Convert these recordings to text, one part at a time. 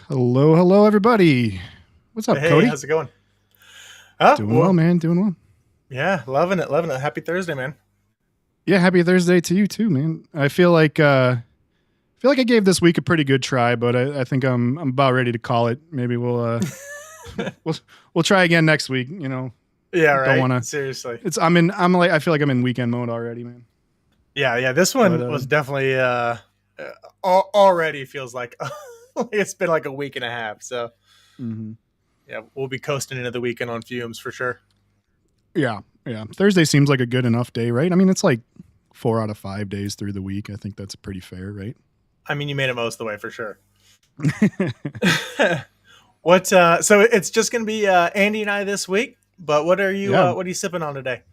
Hello, hello, everybody. What's up, Hey, Cody? how's it going? Oh, Doing well, well, man. Doing well. yeah, loving it, loving it. Happy Thursday, man. Yeah, happy Thursday to you too, man. I feel like I gave this week a pretty good try, but I think I'm about ready to call it. Maybe we'll we'll try again next week. Yeah, Don't right. want to. Seriously. I feel like I'm in weekend mode already, man. Yeah, yeah. This But one was definitely already feels like it's been like a week and a half. So mhm. yeah, we'll be coasting into the weekend on fumes for sure. Yeah, yeah. Thursday seems like a good enough day, right? I mean, it's like 4 out of 5 days through the week. I think that's pretty fair, right? I mean, you made it most of the way for sure. What? So it's just gonna be Andy and I this week. But what are you? Yeah. What are you sipping on today?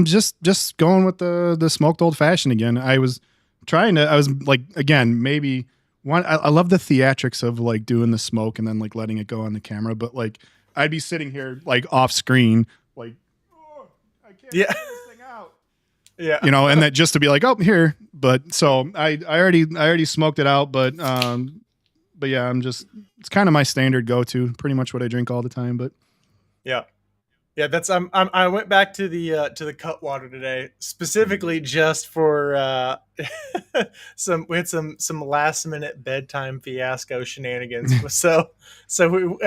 Just going with the smoked old fashioned again. I was like, again, maybe one. I love the theatrics of like doing the smoke and then like letting it go on the camera, but like I'd be sitting here like off screen, like, oh, I can't Yeah, figure this thing out, yeah, and that just to be like, oh, here. But so I already smoked it out, but yeah, it's kind of my standard go to, pretty much what I drink all the time, but yeah. Yeah, that's I went back to the Cutwater today specifically just for we had some last minute bedtime fiasco shenanigans. I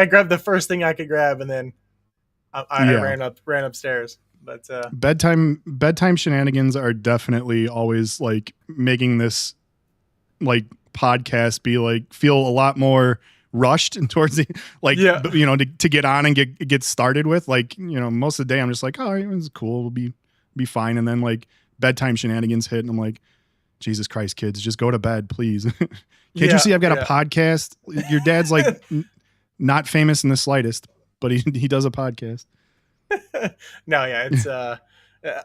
grabbed the first thing I could grab and then I yeah. ran upstairs. But Bedtime shenanigans are definitely always like making this like podcast be like feel a lot more rushed and towards the like yeah, to get on and get started with, like, most of the day I'm just like, oh, it's cool, we'll be fine, and then like bedtime shenanigans hit and I'm like, Jesus Christ, kids, just go to bed, please. Can't yeah, you see I've got a yeah. podcast? Your dad's like not famous in the slightest, but he does a podcast. No, yeah, it's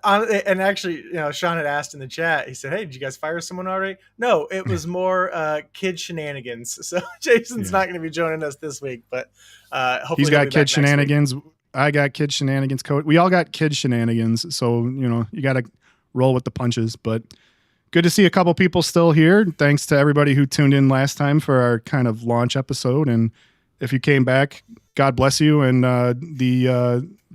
and actually, Sean had asked in the chat. He said, "Hey, did you guys fire someone already?" No, it was more kid shenanigans. So Jason's Yeah. not going to be joining us this week, but He's hopefully he'll got be kid back next week. shenanigans. I got kid shenanigans code. We all got kid shenanigans. So, you got to roll with the punches. But good to see a couple people still here. Thanks to everybody who tuned in last time for our kind of launch episode. And if you came back, God bless you. And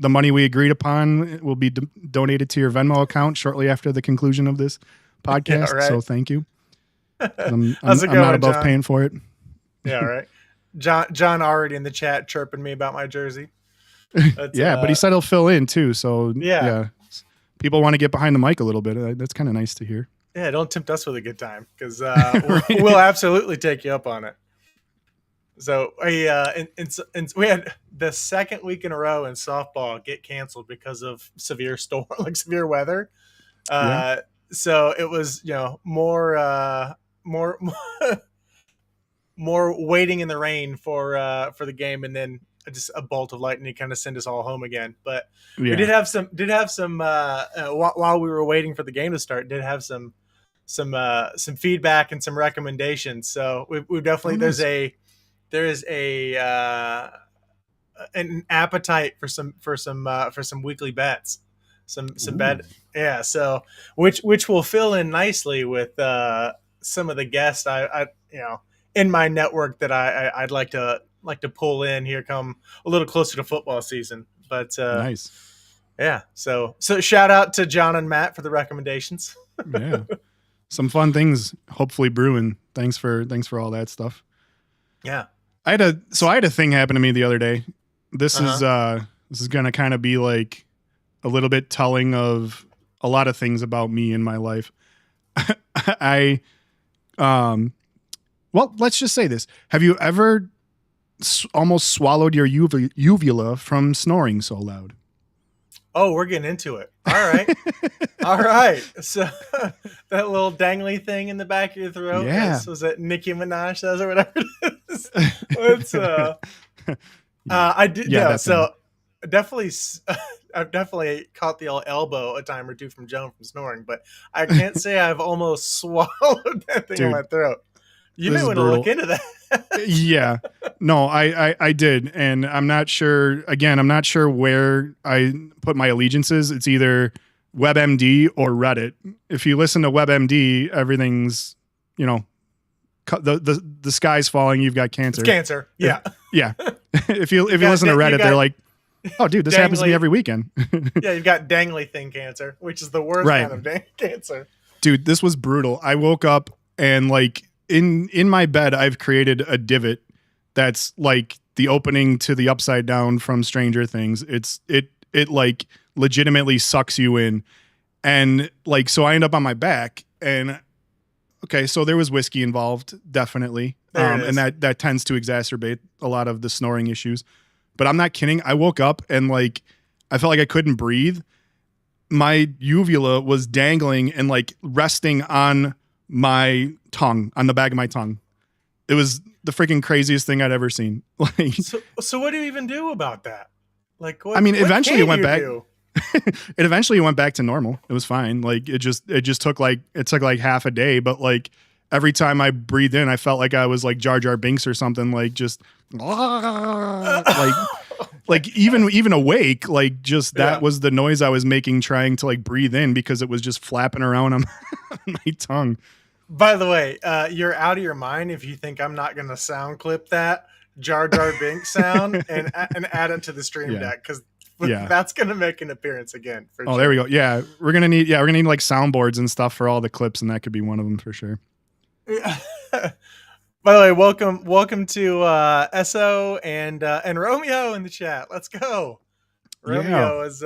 the money we agreed upon will be donated to your Venmo account shortly after the conclusion of this podcast. Yeah, right. So thank you. I'm How's it not going, above John? paying for it. Yeah, right. John already in the chat chirping me about my jersey. But, Yeah, but he said he'll fill in too. So yeah. people want to get behind the mic a little bit. That's kind of nice to hear. Yeah, don't tempt us with a good time because Right. we'll absolutely take you up on it. So we had the second week in a row in softball get canceled because of severe storm, like severe weather. Yeah. So it was more more waiting in the rain for the game, and then just a bolt of lightning kind of send us all home again. But we did have some while we were waiting for the game to start. Did have some feedback and some recommendations. So we definitely nice. there is an appetite for some weekly bets, some bet, yeah. So which will fill in nicely with some of the guests I in my network that I'd like to pull in here come a little closer to football season. But Nice. yeah, so shout out to John and Matt for the recommendations. Yeah. Some fun things hopefully brewing. Thanks for all that stuff. Yeah. I had a thing happen to me the other day. This is going to kind of be like a little bit telling of a lot of things about me in my life. Well, let's just say this. Have you ever almost swallowed your uvula from snoring so loud? Oh, we're getting into it. All right. All right. So that little dangly thing in the back of your throat. Yeah. Was it Nicki Minaj says or whatever it is? It's, I did. Yeah, No, so definitely, I've definitely caught the old elbow a time or two from Joan from snoring, but I can't say I've almost swallowed that thing in my throat. You may want to look into that. Yeah. No, I did. And I'm not sure, again, I'm not sure where I put my allegiances. It's either WebMD or Reddit. If you listen to WebMD, everything's, the sky's falling, you've got cancer. It's cancer. Yeah. Yeah. if you listen to Reddit, they're like, oh, dude, this happens to me every weekend. Yeah, you've got dangly thing cancer, which is the worst kind of cancer. Dude, this was brutal. I woke up and like in my bed, I've created a divot that's like the opening to the Upside Down from Stranger Things. It like legitimately sucks you in. And like, so I end up on my back and okay, so there was whiskey involved, definitely. And that tends to exacerbate a lot of the snoring issues. But I'm not kidding. I woke up and like, I felt like I couldn't breathe. My uvula was dangling and like resting on my tongue, on the back of my tongue. It was the freaking craziest thing I'd ever seen. Like, so what do you even do about that? Like, what, I mean, eventually it went back. Do? It eventually went back to normal. It was fine. Like it just took like half a day, but like every time I breathed in, I felt like I was like Jar Jar Binks or something, like just like even awake, like just that was the noise I was making trying to like breathe in because it was just flapping around on my tongue. By the way, you're out of your mind if you think I'm not going to sound clip that Jar Jar Binks sound and add it to the stream deck because that's going to make an appearance again. For sure. There we go. Yeah, we're gonna need like soundboards and stuff for all the clips, and that could be one of them for sure. Yeah. By the way, welcome to SO and Romeo in the chat. Let's go. Romeo is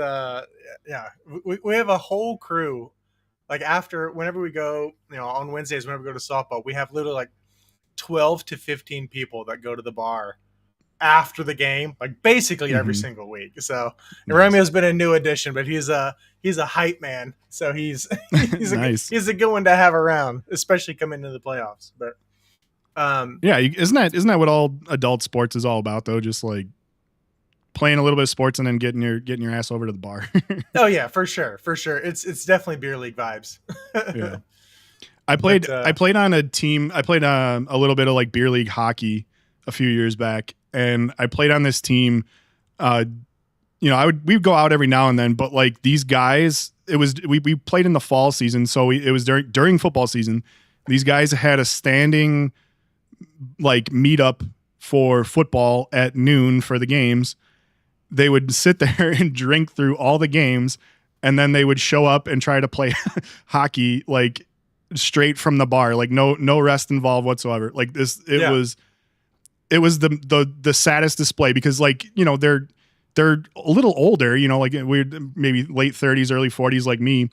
we have a whole crew. Like whenever we go, on Wednesdays, whenever we go to softball, we have literally like 12 to 15 people that go to the bar after the game, like basically every single week. So Romeo's been a new addition, but he's a hype man. So he's nice. He's a good one to have around, especially coming into the playoffs. But isn't that what all adult sports is all about though? Just like playing a little bit of sports and then getting your ass over to the bar. Oh yeah, for sure. It's definitely beer league vibes. Yeah. I played on a team. I played a little bit of like beer league hockey a few years back, and I played on this team. We'd go out every now and then, but like these guys, we played in the fall season, so it was during football season. These guys had a standing like meetup for football at noon for the games. They would sit there and drink through all the games, and then they would show up and try to play hockey like straight from the bar, like no rest involved whatsoever. Like this, it was the saddest display because like they're a little older, like we're maybe late 30s, early 40s, like me,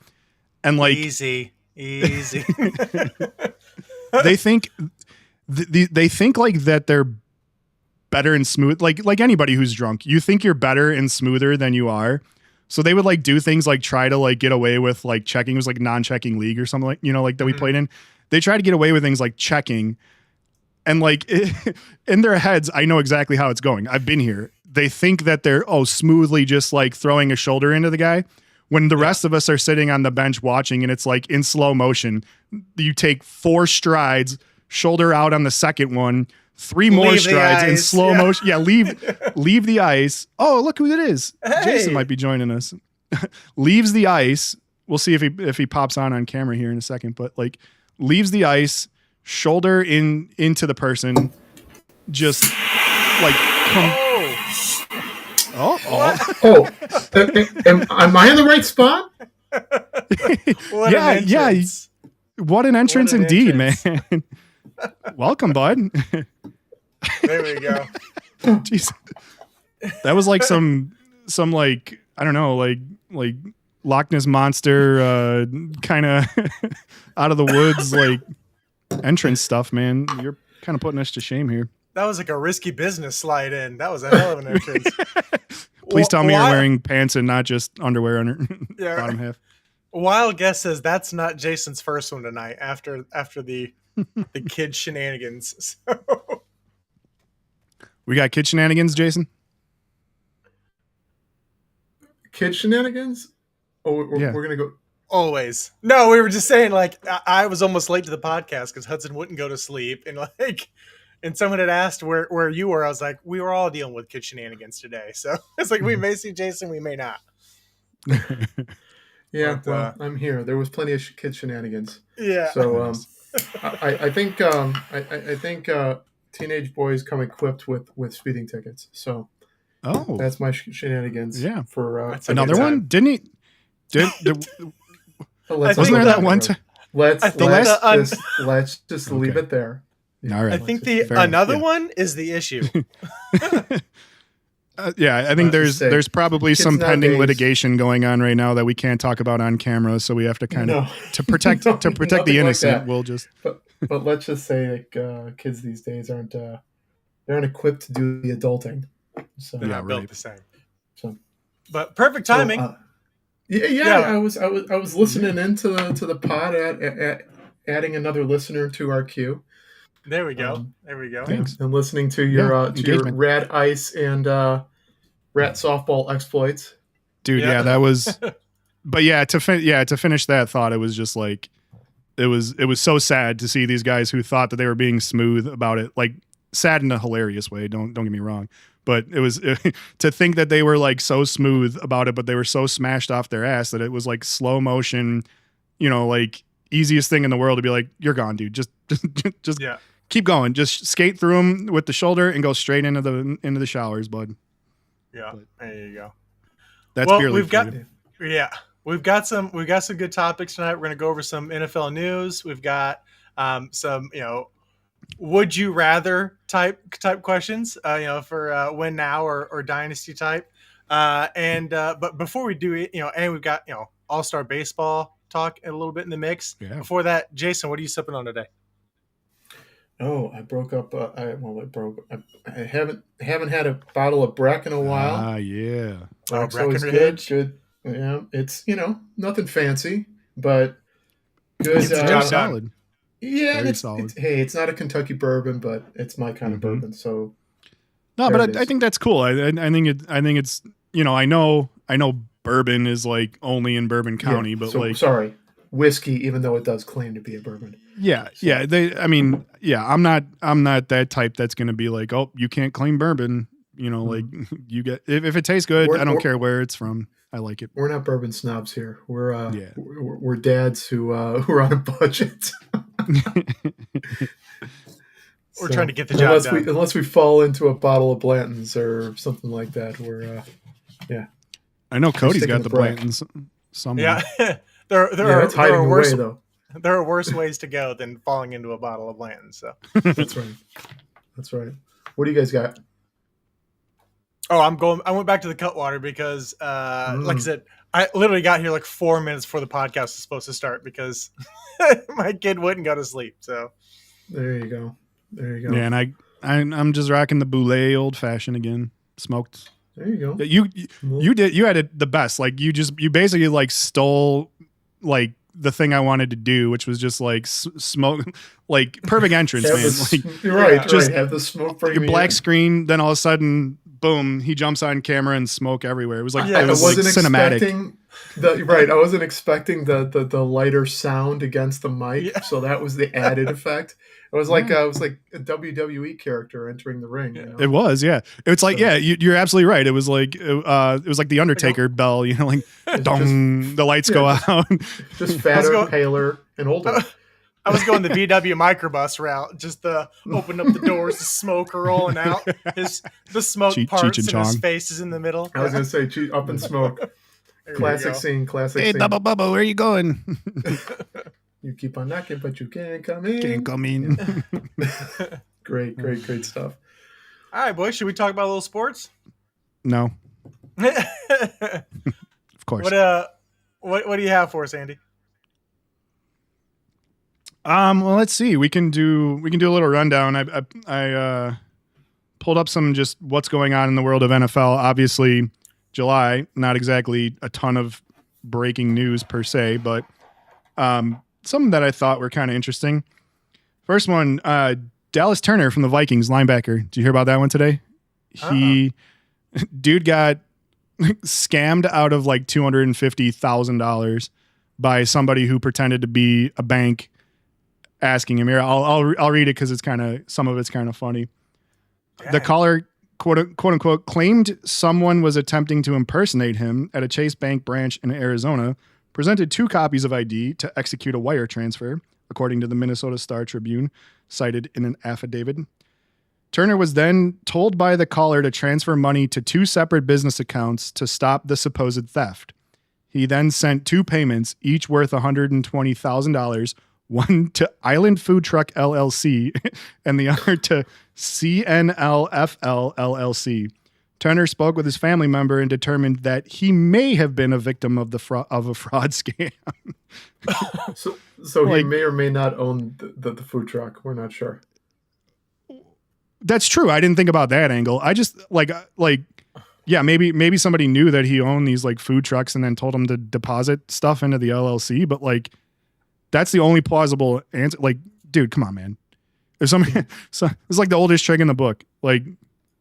and like easy. They think like that they're better and smooth, like anybody who's drunk. You think you're better and smoother than you are. So they would like do things like try to like get away with like checking. It was like non-checking league or something like that we played in. They try to get away with things like checking, and like in their heads, I know exactly how it's going. I've been here. They think that they're smoothly just like throwing a shoulder into the guy, when the rest of us are sitting on the bench watching, and it's like in slow motion. You take 4 strides, shoulder out on the second one, 3 more strides in slow motion. Yeah, leave the ice. Oh, look who it is. Hey. Jason might be joining us. Leaves the ice. We'll see if he pops on camera here in a second, but like leaves the ice, shoulder into the person, just like am I in the right spot? What an entrance indeed, man. Welcome, bud. There we go. Jeez. That was like some like, I don't know, like Loch Ness monster kind of out of the woods like entrance stuff, man. You're kind of putting us to shame here. That was like a risky business slide in. That was a hell of an entrance. Please tell me you're wearing pants and not just underwear under bottom half. Wild guess says that's not Jason's first one tonight after the kid shenanigans. So. We got kid shenanigans, Jason? Kid shenanigans? Oh, we're going to go. Always. No, we were just saying, like, I was almost late to the podcast because Hudson wouldn't go to sleep. And someone had asked where you were. I was like, we were all dealing with kid shenanigans today. So it's like, we may see Jason, we may not. Yeah, well, I'm here. There was plenty of kid shenanigans. Yeah. So I think teenage boys come equipped with speeding tickets. So Oh, that's my shenanigans. yeah. For That's a Another good one? time. Didn't he? let's I Wasn't think there go that there, one bro. time? Let's I think let's just leave Okay. it there. All right. I think Let's the Fair enough, another yeah. one is the issue. Yeah, I think Let's just say, there's probably kids some pending nowadays- litigation going on right now that we can't talk about on camera, so we have to kind of No. to protect No, the nothing like innocent. that. We'll just But let's just say like kids these days aren't equipped to do the adulting. So They're Yeah, not built right. the same. So- But perfect timing. yeah. I was listening into the pod at adding another listener to our queue. There we go. There we go. Thanks. And listening to your engagement. rad ice and rat softball exploits. dude, yeah, that was. But yeah, to finish that thought, it was just like it was so sad to see these guys who thought that they were being smooth about it, like sad in a hilarious way. Don't get me wrong, but it was to think that they were like so smooth about it, but they were so smashed off their ass that it was like slow motion, like easiest thing in the world to be like, you're gone, dude. Just Yeah. keep going. Just skate through them with the shoulder and go straight into the showers, bud. Yeah. There you go. That's Well, beer league we've for got- you. Yeah. We've got some good topics tonight. We're going to go over some NFL news. We've got some, would you rather type questions, for win now or dynasty type. But before we do it, and we've got, all-star baseball talk a little bit in the mix. Yeah. Before that, Jason, what are you sipping on today? Oh, I broke up. I haven't had a bottle of Breck in a while. Ah, yeah. Breck's Breck always and good. Ridge. Good. Yeah, it's nothing fancy, but good. It's very solid. Yeah, Very it's, solid. it's not a Kentucky bourbon, but it's my kind of Mhm. bourbon. So No, There but it I is. think that's cool. I think it's I know bourbon is like only in Bourbon County, yeah, but so, like sorry, whiskey, even though it does claim to be a bourbon. yeah, I'm not that type that's gonna be like, oh, you can't claim bourbon. Like you get if it tastes good, We're- I don't we're- care where it's from. I like it. We're not bourbon snobs here. We're Yeah. we're dads who are on a budget. We're trying to get the job done. Unless we fall into a bottle of Blanton's or something like that, we're I know Cody's sticking got to the Breck. Blantons somewhere. Yeah. there it's hiding are away worse though. there are worse ways to go than falling into a bottle of Blanton. So That's right. That's right. What do you guys got? I went back to the Cutwater because like I said, I literally got here like 4 minutes before the podcast was supposed to start because my kid wouldn't go to sleep. So There you go. There you go. Yeah, and I'm just rocking the Boulay old fashioned again, smoked. There you go. You had it the best. Like you basically like stole like the thing I wanted to do, which was just like smoke, like perfect entrance, Have man. the- Like you're right. just Have the smoke bring your me black in. screen, then all of a sudden, boom, he jumps on camera and smoke everywhere. It was like Yeah, it was like cinematic. expecting I wasn't expecting the lighter sound against the mic, Yeah. so that was the added effect. It was like a WWE character entering the ring. You know? It was, yeah. It's like, So- yeah, you're absolutely right. It was like the Undertaker bell, like dong, the lights go out. Just fatter, going- paler, and older. I was going the VW microbus route, just open up the doors, the smoke rolling out, the smoke Cheech parts, and and his Chong. face is in the middle. I was gonna say, up in smoke. There we Classic go. scene. Classic Hey, scene. Bubba, where are you going? You keep on knocking, but you can't come in. Can't come in. Great stuff. All right, boys, should we talk about a little sports? No, what of course. what do you have for us, Andy? Well, let's see. We can do a little rundown. I pulled up some just what's going on in the world of NFL. Obviously, July, not exactly a ton of breaking news per se, but some that I thought were kind of interesting. First one, Dallas Turner from the Vikings, linebacker. Did you hear about that one today? Dude got scammed out of like $250,000 by somebody who pretended to be a bank, asking him here. I'll read it because some of it's kind of funny. The caller, quote unquote, claimed someone was attempting to impersonate him at a Chase Bank branch in Arizona, presented 2 copies of ID to execute a wire transfer, according to the Minnesota Star Tribune, cited in an affidavit. Turner was then told by the caller to transfer money to 2 separate business accounts to stop the supposed theft. He then sent 2 payments, each worth $120,000, one to Island Food Truck LLC and the other to CNLFL LLC. Turner spoke with his family member and determined that he may have been a victim of a fraud scam. So he may or may not own the food truck. We're not sure. That's true. I didn't think about that angle. I just yeah, maybe somebody knew that he owned these like food trucks and then told him to deposit stuff into the LLC. But like, that's the only plausible answer. Like, dude, come on, man. If somebody, it's like the oldest trick in the book. Like,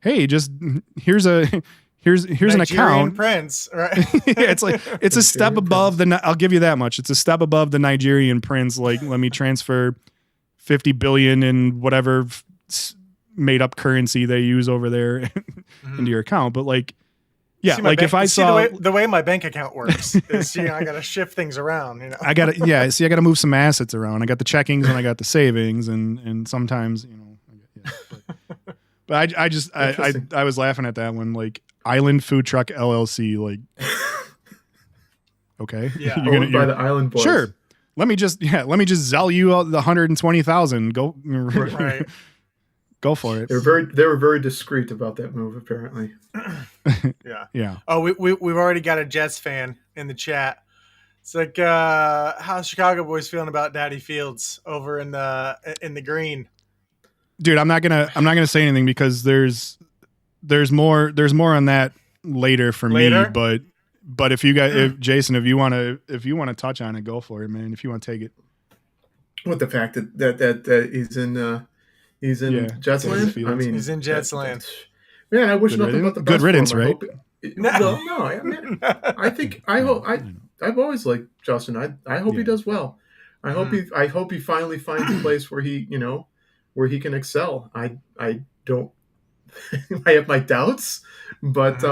hey, just here's an account. Prince, right? Yeah, it's a step above the. I'll give you that much. It's a step above the Nigerian prince. Like, let me transfer 50 billion in whatever made up currency they use over there into your account. But like, yeah, like if I saw the way my bank account works is, I got to shift things around, I got to move some assets around. I got the checkings and I got the savings and sometimes, but I was laughing at that one, like Island Food Truck LLC, like, okay. Yeah. You're by the Island Boys. Sure. Let me just sell you the 120,000. Go. Right. Go for it. They were very discreet about that move, apparently. Yeah. Yeah. Oh, we've already got a Jets fan in the chat. It's like, how's Chicago boys feeling about Daddy Fields over in the green? Dude, I'm not gonna say anything because there's more on that later for me. But if you guys, if Jason, if you want to touch on it, go for it, man. If you want to take it. With the fact that he's in Jets land. I mean, he's in Jets land. Man, I wish nothing but the best. Good riddance, for him. right? No. I've always liked Justin. I hope he does well. I hope he finally finds a place where he can excel. I don't. I have my doubts, but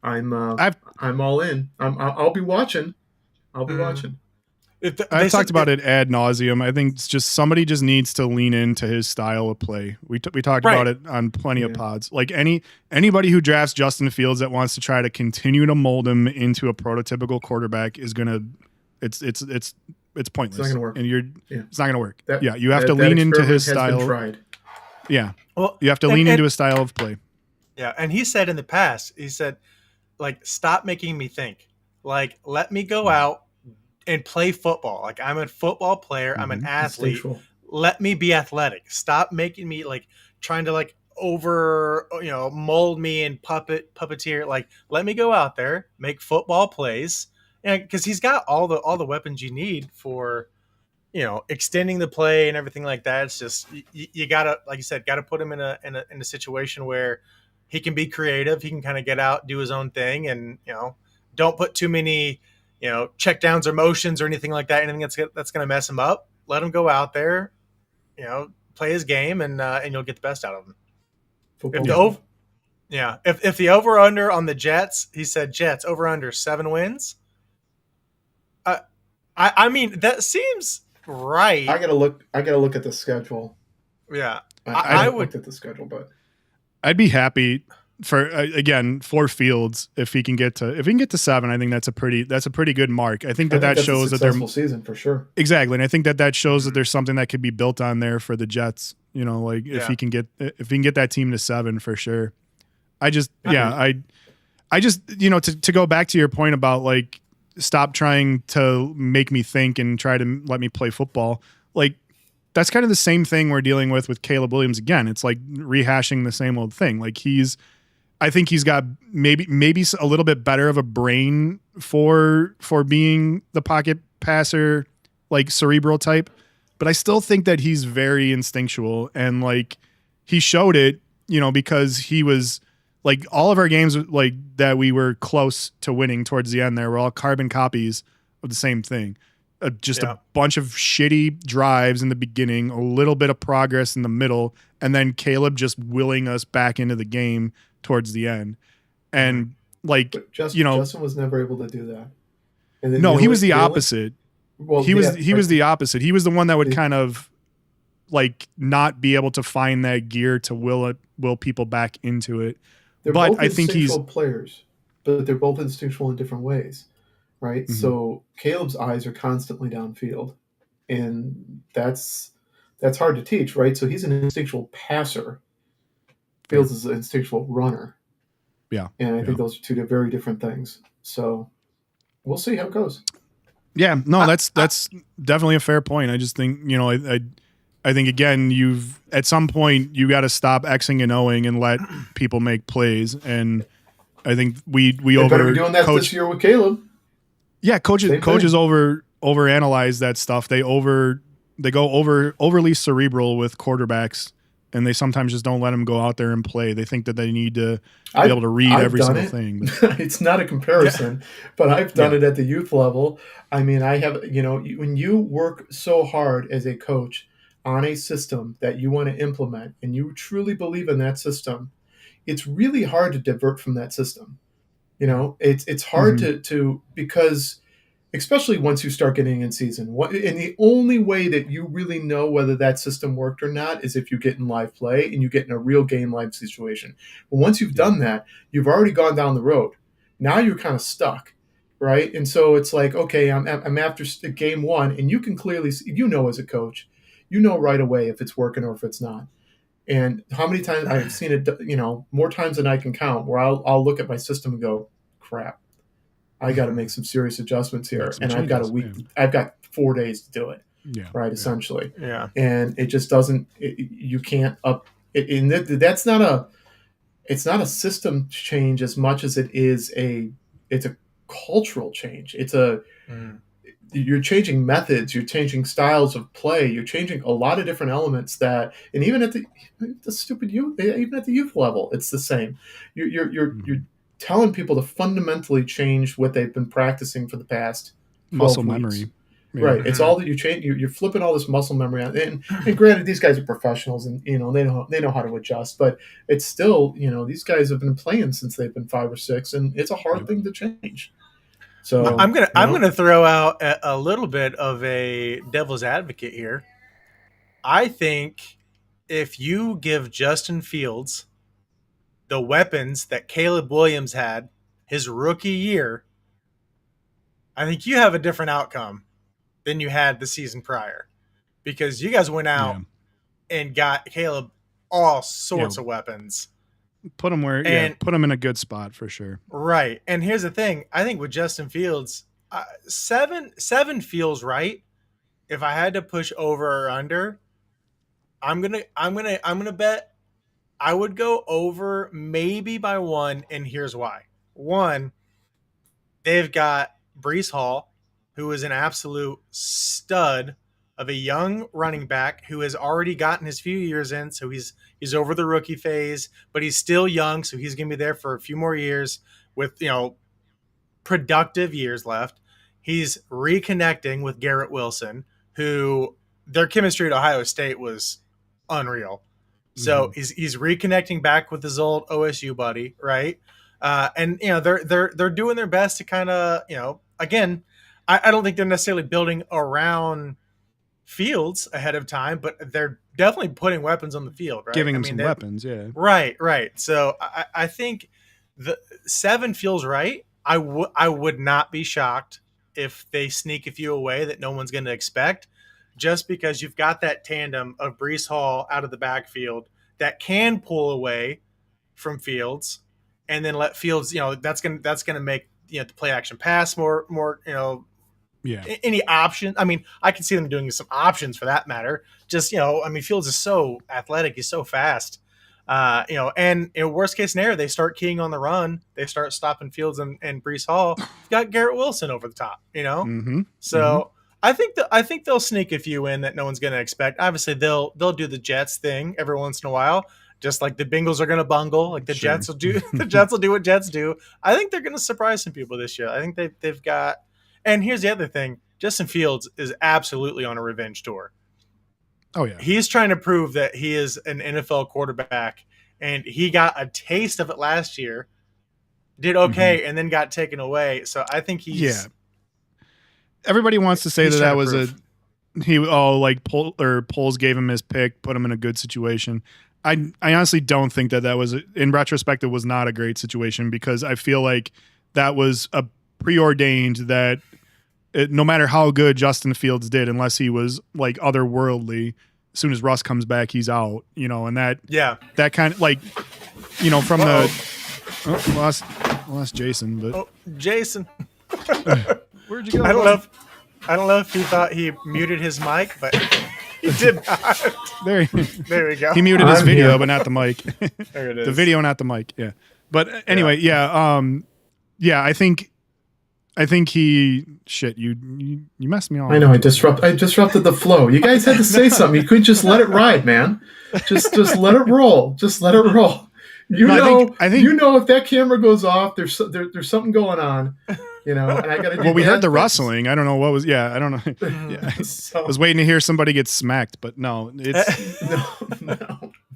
I'm all in. I'll be watching. Watching. I've talked about it ad nauseum. I think it's just somebody just needs to lean into his style of play. We talked about it on plenty of pods. Like anybody who drafts Justin Fields that wants to try to continue to mold him into a prototypical quarterback is gonna. It's pointless. It's not gonna work. And it's not gonna work. You have to lean into his style. Tried. Yeah. Well, you have to lean into a style of play. Yeah, and he said in the past, like, stop making me think. Like, let me go out and play football. Like, I'm a football player. I'm an athlete. Let me be athletic. Stop making me like trying to like mold me and puppeteer. Like, let me go out there, make football plays. And because he's got all the weapons you need for, extending the play and everything like that. It's just, you gotta, like you said, gotta put him in a situation where he can be creative. He can kind of get out, do his own thing. And, don't put too many, check downs or motions or anything like that. Anything that's going to mess him up. Let him go out there, play his game, and you'll get the best out of him. If the over under on the Jets, he said Jets over under 7 wins. I mean, that seems right. I gotta look at the schedule. Yeah, I would look at the schedule, but I'd be happy for Fields if he can get to 7. I think that's a pretty good mark. I think that shows that they're season for sure. Exactly, and I think that shows that there's something that could be built on there for the Jets. If he can get that team to 7 for sure. I just to go back to your point about like stop trying to make me think and try to let me play football. Like that's kind of the same thing we're dealing with Caleb Williams again. It's like rehashing the same old thing. Like I think he's got maybe a little bit better of a brain for being the pocket passer, like cerebral type, but I still think that he's very instinctual and like he showed it, because he was like all of our games like that we were close to winning towards the end there were all carbon copies of the same thing. A bunch of shitty drives in the beginning, a little bit of progress in the middle, and then Caleb just willing us back into the game towards the end. And like, Justin was never able to do that. And then he was the opposite. Well, he was like, the opposite. He was the one that would kind of like not be able to find that gear to will people back into it. they're But both I think instinctual players, but they're both instinctual in different ways, right? Mhm. So Caleb's eyes are constantly downfield, and that's hard to teach, right? So he's an instinctual passer. Fields is an instinctual runner. Yeah. And I think those are two very different things. So we'll see how it goes. Yeah, no, that's definitely a fair point. I just think, I think again, at some point you got to stop Xing and O'ing and let people make plays. And I think we better be doing that this year with Caleb. Yeah, coaches over analyze that stuff. They go overly cerebral with quarterbacks, and they sometimes just don't let them go out there and play. They think that they need to be able to read every single thing. It's not a comparison, but I've done it at the youth level. I mean, I have, when you work so hard as a coach on a system that you want to implement and you truly believe in that system, it's really hard to divert from that system. It's hard to because especially once you start getting in season. And the only way that you really know whether that system worked or not is if you get in live play and you get in a real game live situation. But once you've done that, you've already gone down the road. Now you're kind of stuck, right? And so it's like, okay, I'm after game one, and you can clearly see, as a coach, right away if it's working or if it's not. And how many times I've seen it, more times than I can count, where I'll look at my system and go, crap, I got to make some serious adjustments here, and I've got a week. Yeah. I've got 4 days to do it. Yeah. Right. Essentially. Yeah. And it just doesn't. You can't up. That's not a. It's not a system change as much as it's a cultural change. It's you're changing methods. You're changing styles of play. You're changing a lot of different elements that, and even at the stupid youth, even at the youth level, it's the same. You're telling people to fundamentally change what they've been practicing for the past muscle weeks. Memory. Yeah. Right. It's all that you change. You're flipping all this muscle memory on. And granted, these guys are professionals and, they know how to adjust, but it's still, these guys have been playing since they've been 5 or 6, and it's a hard thing to change. So I'm going to throw out a little bit of a devil's advocate here. I think if you give Justin Fields the weapons that Caleb Williams had his rookie year, I think you have a different outcome than you had the season prior, because you guys went out and got Caleb all sorts of weapons. Put him put him in a good spot for sure. Right. And here's the thing. I think with Justin Fields, 7 feels right. If I had to push over or under, I'm going to bet I would go over maybe by 1, and here's why. 1, they've got Breece Hall, who is an absolute stud of a young running back who has already gotten his few years in, so he's over the rookie phase, but he's still young, so he's going to be there for a few more years with, productive years left. He's reconnecting with Garrett Wilson, who their chemistry at Ohio State was unreal. So he's reconnecting back with his old OSU buddy, right? And they're doing their best to kind of, again, I don't think they're necessarily building around Fields ahead of time, but they're definitely putting weapons on the field, right? Giving him some weapons, yeah. Right. So I think the 7 feels right. I would not be shocked if they sneak a few away that no one's going to expect, just because you've got that tandem of Breece Hall out of the backfield that can pull away from Fields, and then let Fields, that's gonna make the play action pass more, any option. I mean, I can see them doing some options for that matter. Just Fields is so athletic, he's so fast. And in worst case scenario, they start keying on the run, they start stopping Fields and Breece Hall. You've got Garrett Wilson over the top, So I think they'll sneak a few in that no one's going to expect. Obviously, they'll do the Jets thing every once in a while, just like the Bengals are going to bungle, like the Jets will do. The Jets will do what Jets do. I think they're going to surprise some people this year. I think they've got. And here's the other thing: Justin Fields is absolutely on a revenge tour. Oh yeah, he's trying to prove that he is an NFL quarterback, and he got a taste of it last year, did okay, and then got taken away. So I think he's. Yeah. everybody wants to say He's that trying to was prove. Poles gave him his pick, put him in a good situation. I honestly don't think that was, in retrospect, it was not a great situation, because I feel like that was a preordained that no matter how good Justin Fields did, unless he was like otherworldly, as soon as Russ comes back, he's out, and that kind of like, from lost Jason, but Jason. Where'd you go? I don't know if he thought he muted his mic, but he did not. There we go. He muted his I'm video, here. but not the mic. There it is. The video, not the mic. Yeah. But anyway, I think he you messed me off. I know I disrupted the flow. You guys had to say something. You couldn't just let it ride, man. Just let it roll. Just let it roll. I think if that camera goes off, there's something going on. And I got to. Well, we heard the rustling. I don't know what was. Yeah, I don't know. Yeah. I was waiting to hear somebody get smacked, but no, it's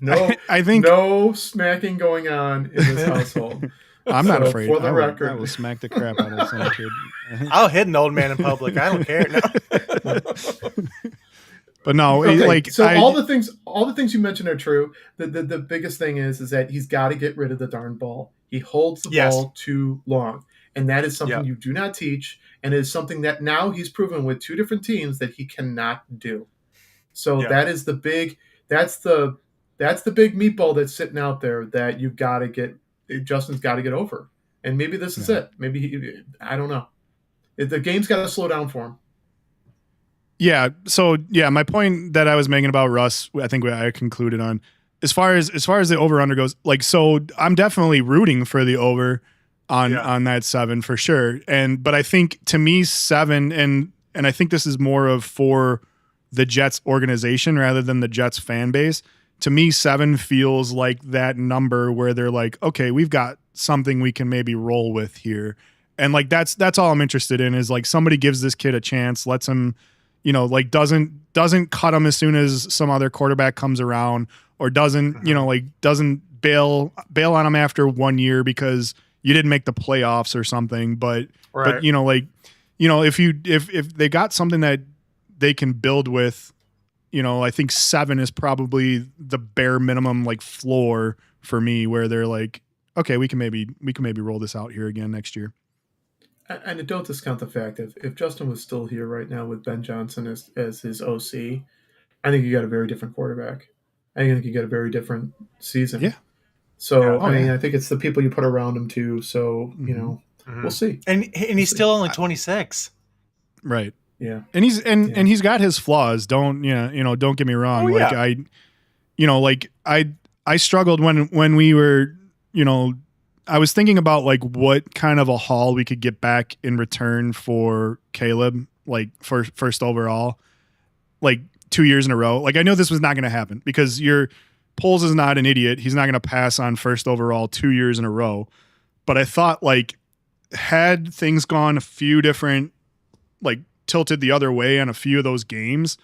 no. I think no smacking going on in this household. I'm not afraid. For the record, I will smack the crap out of some kid. I'll hit an old man in public. I don't care. No. But no, okay, all the things you mentioned are true. The biggest thing is that he's got to get rid of the darn ball. He holds the ball too long, and that is something you do not teach, and it is something that now he's proven with 2 different teams that he cannot do. So that is the big meatball that's sitting out there that Justin's got to get over, and maybe this is it. Maybe I don't know. The game's got to slow down for him. Yeah. So my point that I was making about Russ, I think I concluded on, as far as the over under goes, like, so I'm definitely rooting for the over on that 7 for sure. But I think, to me, 7, and I think this is more of for the Jets organization rather than the Jets fan base. To me, 7 feels like that number where they're like, okay, we've got something we can maybe roll with here. And like, that's all I'm interested in, is like, somebody gives this kid a chance, lets him, like, doesn't cut him as soon as some other quarterback comes around, or doesn't bail on him after 1 year because you didn't make the playoffs or something. But if they got something that they can build with, I think 7 is probably the bare minimum, like, floor for me, where they're like, okay, we can maybe roll this out here again next year. And don't discount the fact that if Justin was still here right now with Ben Johnson as his OC, I think you got a very different quarterback. I think you got a very different season. Yeah. So, I think it's the people you put around him too. So, we'll see. And he's still only 26. Right. Yeah. And he's got his flaws. Don't get me wrong. I struggled when we were, I was thinking about like what kind of a haul we could get back in return for Caleb, like for first overall, like 2 years in a row. Like, I know this was not going to happen because Poles is not an idiot. He's not going to pass on first overall 2 years in a row. But I thought, like, had things gone a few different, like, tilted the other way on a few of those games,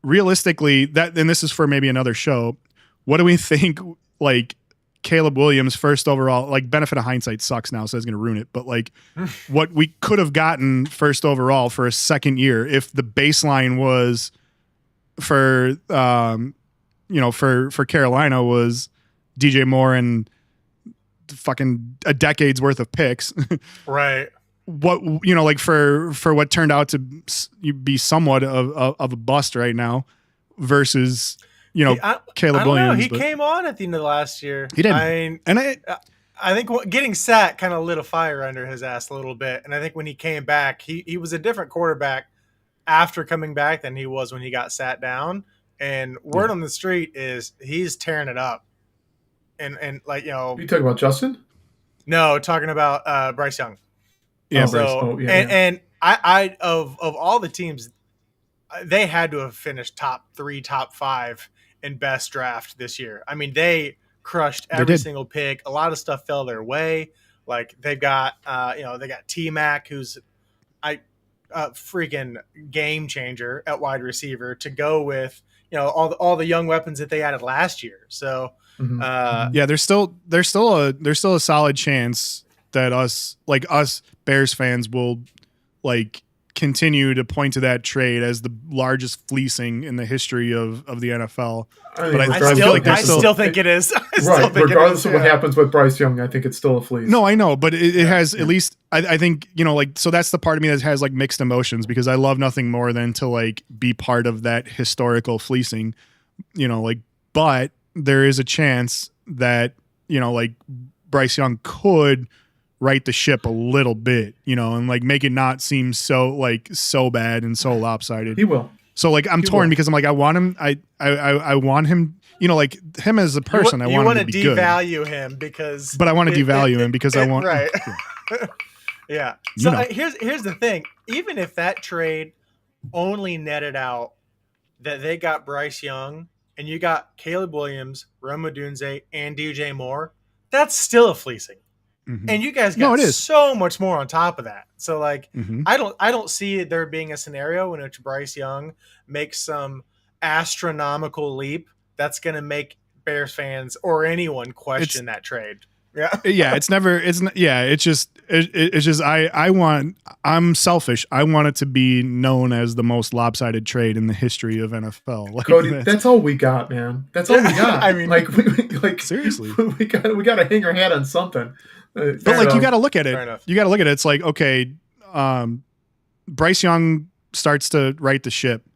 realistically, and this is for maybe another show, what do we think, like, Caleb Williams first overall, like, benefit of hindsight sucks now, so it's going to ruin it, but like what we could have gotten first overall for a second year if the baseline was for Carolina was DJ Moore and fucking a decade's worth of picks. Right. What, like for what turned out to be somewhat of a bust right now versus Caleb Williams. He came on at the end of the last year. He did. I think getting sat kind of lit a fire under his ass a little bit. And I think when he came back, he was a different quarterback after coming back than he was when he got sat down. And word on the street is he's tearing it up. And like, you talking about Justin? No, talking about Bryce Young. Yeah. So, and I of all the teams, they had to have finished top 3, top 5 in best draft this year. I mean, they crushed every single pick. A lot of stuff fell their way. Like, they've got, they got T-Mac, who's a freaking game changer at wide receiver to go with, all the young weapons that they added last year. So, there's still a solid chance that us Bears fans will, like, continue to point to that trade as the largest fleecing in the history of the NFL. I But I feel like still think it is. Right. Regardless of what happens with Bryce Young, I think it's still a fleece. No, I know, but it has at least, I think, like, so that's the part of me that has like mixed emotions, because I love nothing more than to like be part of that historical fleecing, like, but there is a chance that, like Bryce Young could right the ship a little bit, and like make it not seem so bad and so lopsided. He will. So like I'm torn because I'm like, I want him. I want him. Like him as a person. I want him to be good. You want to devalue him because. But I want to devalue him because I want. Right. Yeah. So here's the thing. Even if that trade only netted out that they got Bryce Young and you got Caleb Williams, Rome Odunze, and DJ Moore, that's still a fleecing. Mm-hmm. And you guys got so much more on top of that. So like, I don't see there being a scenario in which Bryce Young makes some astronomical leap that's going to make Bears fans or anyone question that trade. Yeah. Yeah. I'm selfish. I want it to be known as the most lopsided trade in the history of NFL. Like, Cody, that's all we got, man. That's all we got. I mean, like seriously, we got to hang our hat on something. But like, you got to look at it. You got to look at it. It's like, okay, Bryce Young starts to right the ship.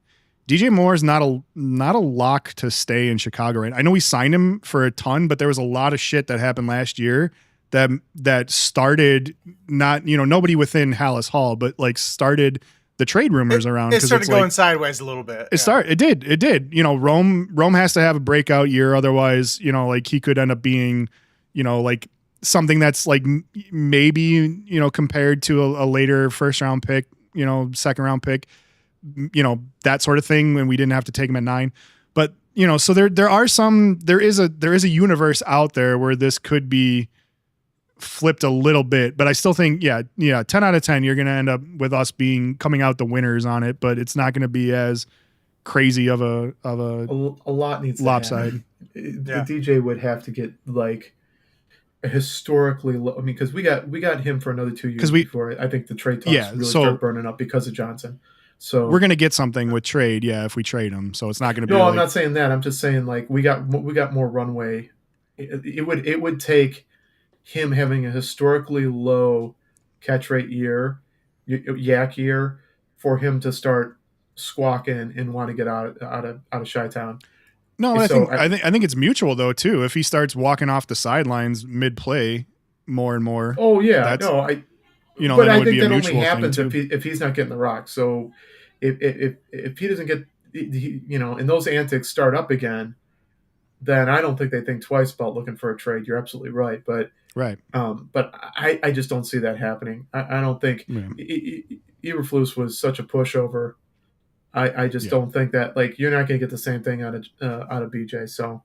DJ Moore is not a lock to stay in Chicago, right? I know we signed him for a ton, but there was a lot of shit that happened last year that started not, nobody within Hallis Hall, but like started the trade rumors around. It started going sideways a little bit. It did. Rome has to have a breakout year. Otherwise, like he could end up being, like something that's like maybe, compared to a later first round pick, second round pick, that sort of thing when we didn't have to take him at 9. But, so there is a universe out there where this could be flipped a little bit, but I still think, 10 out of 10, you're going to end up with us coming out the winners on it, but it's not going to be as crazy of a lot needs lopside. The DJ would have to get like a historically low. I mean, because we got him for another 2 years before I think the trade talks really start burning up because of Johnson. So we're going to get something with trade, if we trade him. So it's not going to be. No, I'm not saying that. I'm just saying like we got more runway. It would take him having a historically low catch rate year, yak year, for him to start squawking and want to get out of Chi-Town. No, I think it's mutual though too. If he starts walking off the sidelines mid play more and more. Oh yeah, but I think that only happens if he's not getting the rock. So if he doesn't get, and those antics start up again, then I don't think they think twice about looking for a trade. You're absolutely right, but I just don't see that happening. I don't think Eberflus was such a pushover. I just don't think that like you're not going to get the same thing out of BJ. So.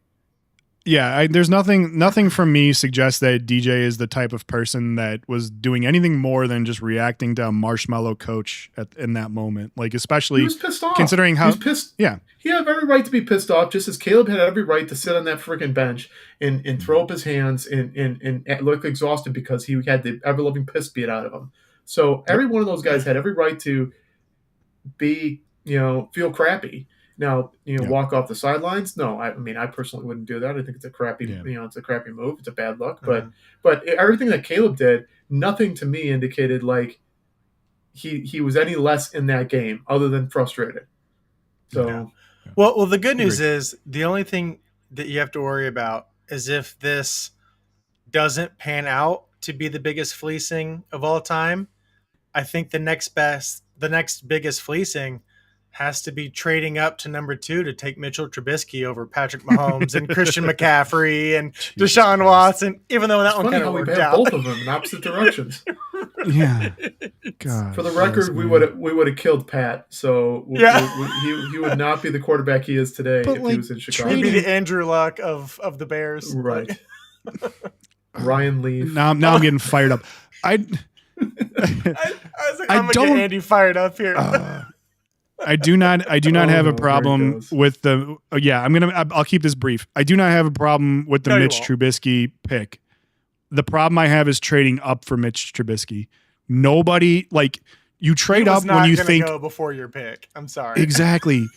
Yeah, there's nothing from me suggests that DJ is the type of person that was doing anything more than just reacting to a marshmallow coach in that moment. Like, especially he was pissed off. Considering how he was pissed. Yeah, he had every right to be pissed off, just as Caleb had every right to sit on that freaking bench and throw up his hands and look exhausted because he had the ever-loving piss beat out of him. So every one of those guys had every right to be, feel crappy. Now, walk off the sidelines. No, I mean, I personally wouldn't do that. I think it's a crappy, it's a crappy move. It's a bad look. But everything that Caleb did, nothing to me indicated like he was any less in that game other than frustrated. So, well, the good news is the only thing that you have to worry about is if this doesn't pan out to be the biggest fleecing of all time. I think the next biggest fleecing has to be trading up to number 2 to take Mitchell Trubisky over Patrick Mahomes and Christian McCaffrey and Deshaun Watson, even though that one kind of worked out. Both of them in opposite directions. Yeah. God. For the record, we would have killed Pat. So he would not be the quarterback he is today if he was in Chicago. He'd be the Andrew Luck of the Bears. Right. Ryan Leaf. Now I'm getting fired up. I was like, I'm gonna get Andy fired up here. I do not have a problem with the. I'll keep this brief. I do not have a problem with the Mitch Trubisky pick. The problem I have is trading up for Mitch Trubisky. Nobody You trade He up was not when you gonna think go before your pick. I'm sorry. exactly.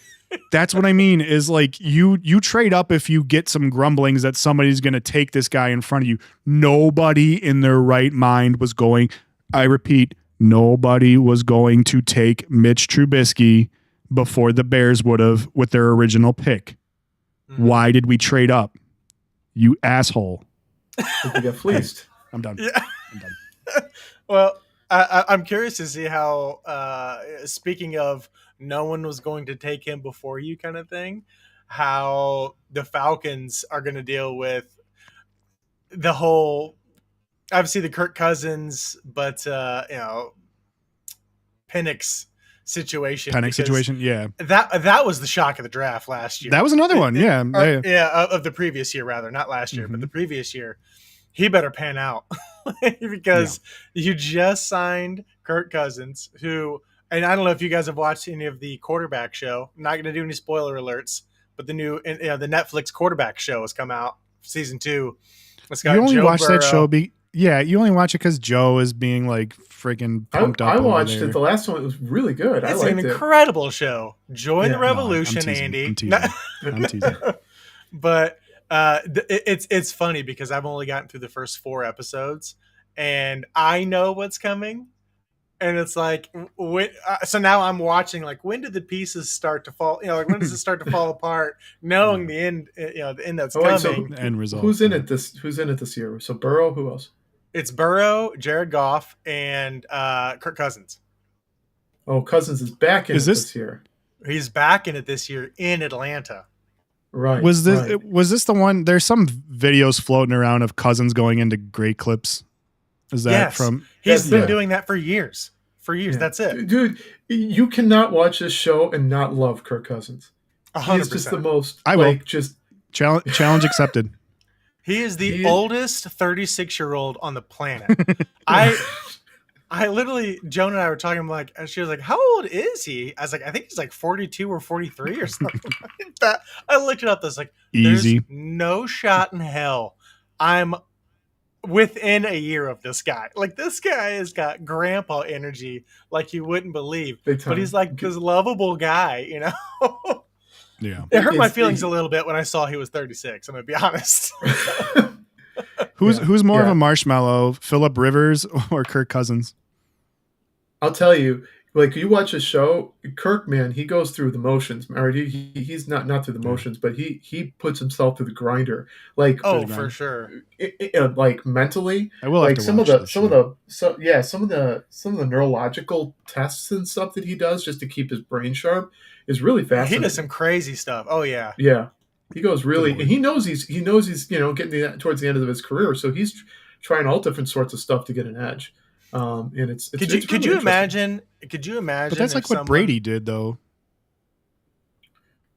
That's what I mean is like you trade up if you get some grumblings that somebody's going to take this guy in front of you. Nobody in their right mind was going, I repeat, nobody was going to take Mitch Trubisky before the Bears would have with their original pick. Why did we trade up? You asshole. We got fleeced. I'm done. Yeah. I'm done. Well, I'm curious to see how, speaking of no one was going to take him before you kind of thing, how the Falcons are going to deal with the whole, obviously the Kirk Cousins, but, Penix situation. Panic situation. Yeah. That was the shock of the draft last year. That was another one. Yeah. Of the previous year, rather, not last year, but the previous year. He better pan out because you just signed Kirk Cousins, who, and I don't know if you guys have watched any of the quarterback show. I'm not going to do any spoiler alerts, but the new, the Netflix quarterback show has come out, season 2. It's got You only Joe watch Burrow. that show. You only watch it because Joe is being like freaking pumped up. I over watched there. it. The last one, it was really good. It's I liked an it. incredible show. Join the Yeah. revolution, No, I'm teasing. Andy. I'm teasing. I'm teasing. But it's funny because I've only gotten through the first 4 episodes, and I know what's coming, and it's like so now I'm watching like when did the pieces start to fall? Like when does it start to fall apart? Knowing the end, the end that's coming. So The end result. Who's in it this year? So Burrow. Who else? It's Burrow, Jared Goff, and Kirk Cousins. Oh, Cousins is back in this year. He's back in it this year in Atlanta. Right. Was this the one? There's some videos floating around of Cousins going into great clips. Is that from? He's been doing that for years. For years. Yeah. That's it. Dude, you cannot watch this show and not love Kirk Cousins. 100%. He's just the most. I will. Just Challenge accepted. He is the oldest 36-year-old on the planet. I literally, Joan and I were talking, she was like, how old is he? I was like, I think he's like 42 or 43 or something like that. I looked it up. There's easy. There's no shot in hell I'm within a year of this guy. Like, this guy has got grandpa energy like you wouldn't believe. But he's like this lovable guy, Yeah. It hurt my feelings a little bit when I saw he was 36. I'm going to be honest. Who's more of a marshmallow, Phillip Rivers or Kirk Cousins? I'll tell you, like you watch a show, Kirk, man, he goes through the motions. Or he's not through the motions, but he puts himself through the grinder. Like for sure. Like mentally, I will like have to some of watch the neurological tests and stuff that he does just to keep his brain sharp is really fascinating. He does some crazy stuff. Oh yeah. Yeah. He goes really, and he knows he's getting towards the end of his career, so he's trying all different sorts of stuff to get an edge. And it's could you imagine? But that's like what Brady did, though.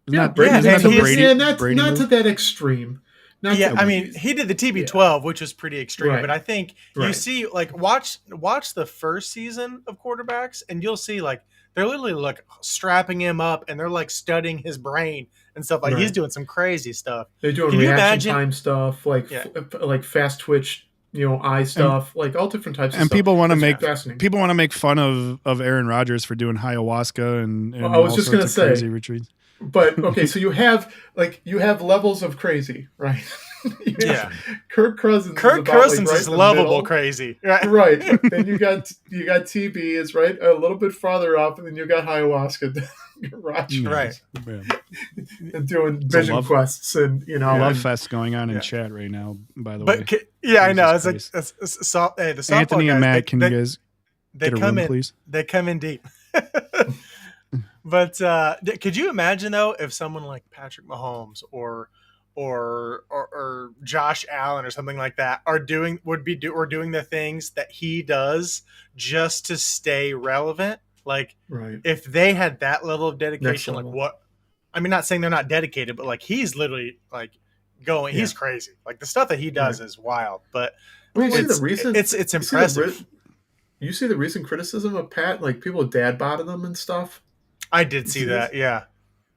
Not to that extreme. I mean, he did the TB12, which was pretty extreme. Right. But I think you see, like, watch the first season of quarterbacks, and you'll see, like, they're literally like strapping him up, and they're like studying his brain and stuff. Like he's doing some crazy stuff. They're doing reaction time stuff, like fast twitch, eye stuff, like all different types of stuff. And people want to make fun of Aaron Rodgers for doing ayahuasca and I was just going to say crazy retreats. But okay, so you have levels of crazy, right? Kirk Cousins is lovable crazy, right? Right. Then you got TB is right a little bit farther up, and then you got ayahuasca, right? And doing vision quests and love fest going on in chat right now. By the way, I know it's like the Anthony and Matt. Can you guys get a room, please? They come in deep. But could you imagine though if someone like Patrick Mahomes or Josh Allen or something like that are doing the things that he does just to stay relevant? Like, if they had that level of dedication, like what? I mean, not saying they're not dedicated, but like he's literally like going. He's crazy. Like the stuff that he does is wild. But it's impressive. You see the recent criticism of Pat, like people dad bodded him and stuff. I did see that. Yeah.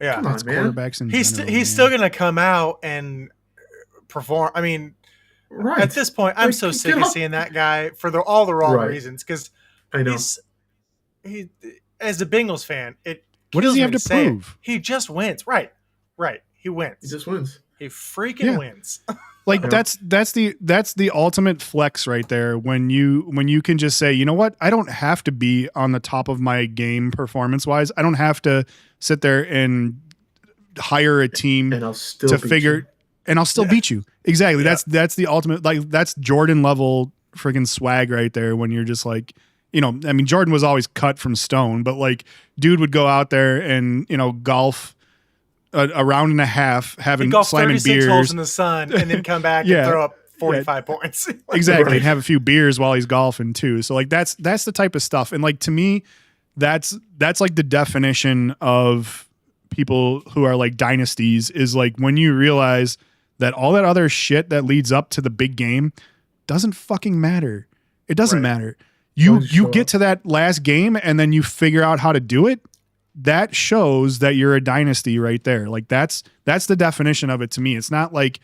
Come on, man. Quarterbacks in he's general, still going to come out and perform. I mean, at this point, I'm so sick of seeing that guy for all the wrong reasons. Because I know he as a Bengals fan, it What does kills he me have to say it. prove? He just wins. Right. He He wins. just wins. He freaking Yeah. wins. Like Yeah. that's the ultimate flex right there when you can just say, you know what, I don't have to be on the top of my game performance wise. I don't have to sit there and hire a team And I'll still to beat figure you. and I'll still beat you. Exactly. Yeah. That's the ultimate, like that's Jordan level freaking swag right there when you're just like, you know, I mean, Jordan was always cut from stone, but like dude would go out there and, you know, golf a round and a half, He having golfed slamming 36 holes beers. in the sun and then come back Yeah. and throw up 45 points. Exactly. Right. And have a few beers while he's golfing too. So like that's the type of stuff. And like to me, that's like the definition of people who are like dynasties is like when you realize that all that other shit that leads up to the big game doesn't fucking matter. It doesn't Right. matter. You Don't show get up. to that last game and then you figure out how to do it. That shows that you're a dynasty right there. Like that's the definition of it to me. It's not like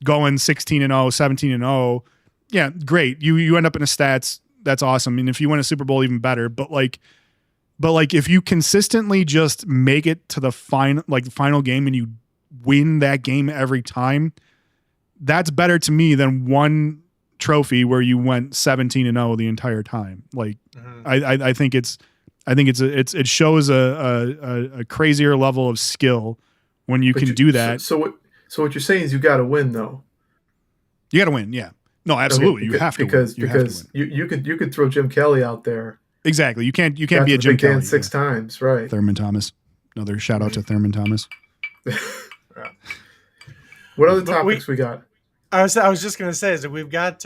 going 16-0, 17-0. Yeah, great. You end up in the stats. That's awesome. And if you win a Super Bowl, even better. But like if you consistently just make it to the final game and you win that game every time, that's better to me than one trophy where you went 17-0 the entire time. Like Mhm. I think it shows a crazier level of skill when you But can do that. So what you're saying is you got to win though. You got to win. Yeah. No, absolutely. Okay, You have to because win. You have to because win. you could throw Jim Kelly out there. Exactly. You can't Got be to a the Jim Big Ten Kelly. six times, right? Thurman Thomas. Another shout out to Thurman Thomas. What other But topics we got? I was just gonna say is that we've got.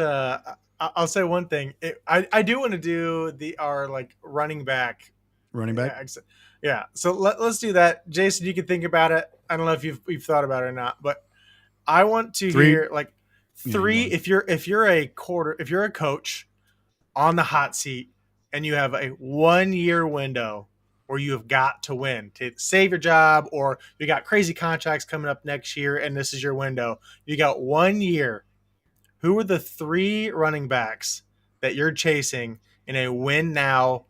I'll say one thing. I do want to do our like running back. Running back. Yeah. So let's do that, Jason. You can think about it. I don't know if you've thought about it or not, but I want to Three. hear like Yeah, three. go If you're a coach on the hot seat and you have a 1 year window where you have got to win to save your job, or you got crazy contracts coming up next year and this is your window. You got 1 year. Who are the 3 running backs that you're chasing in a win now,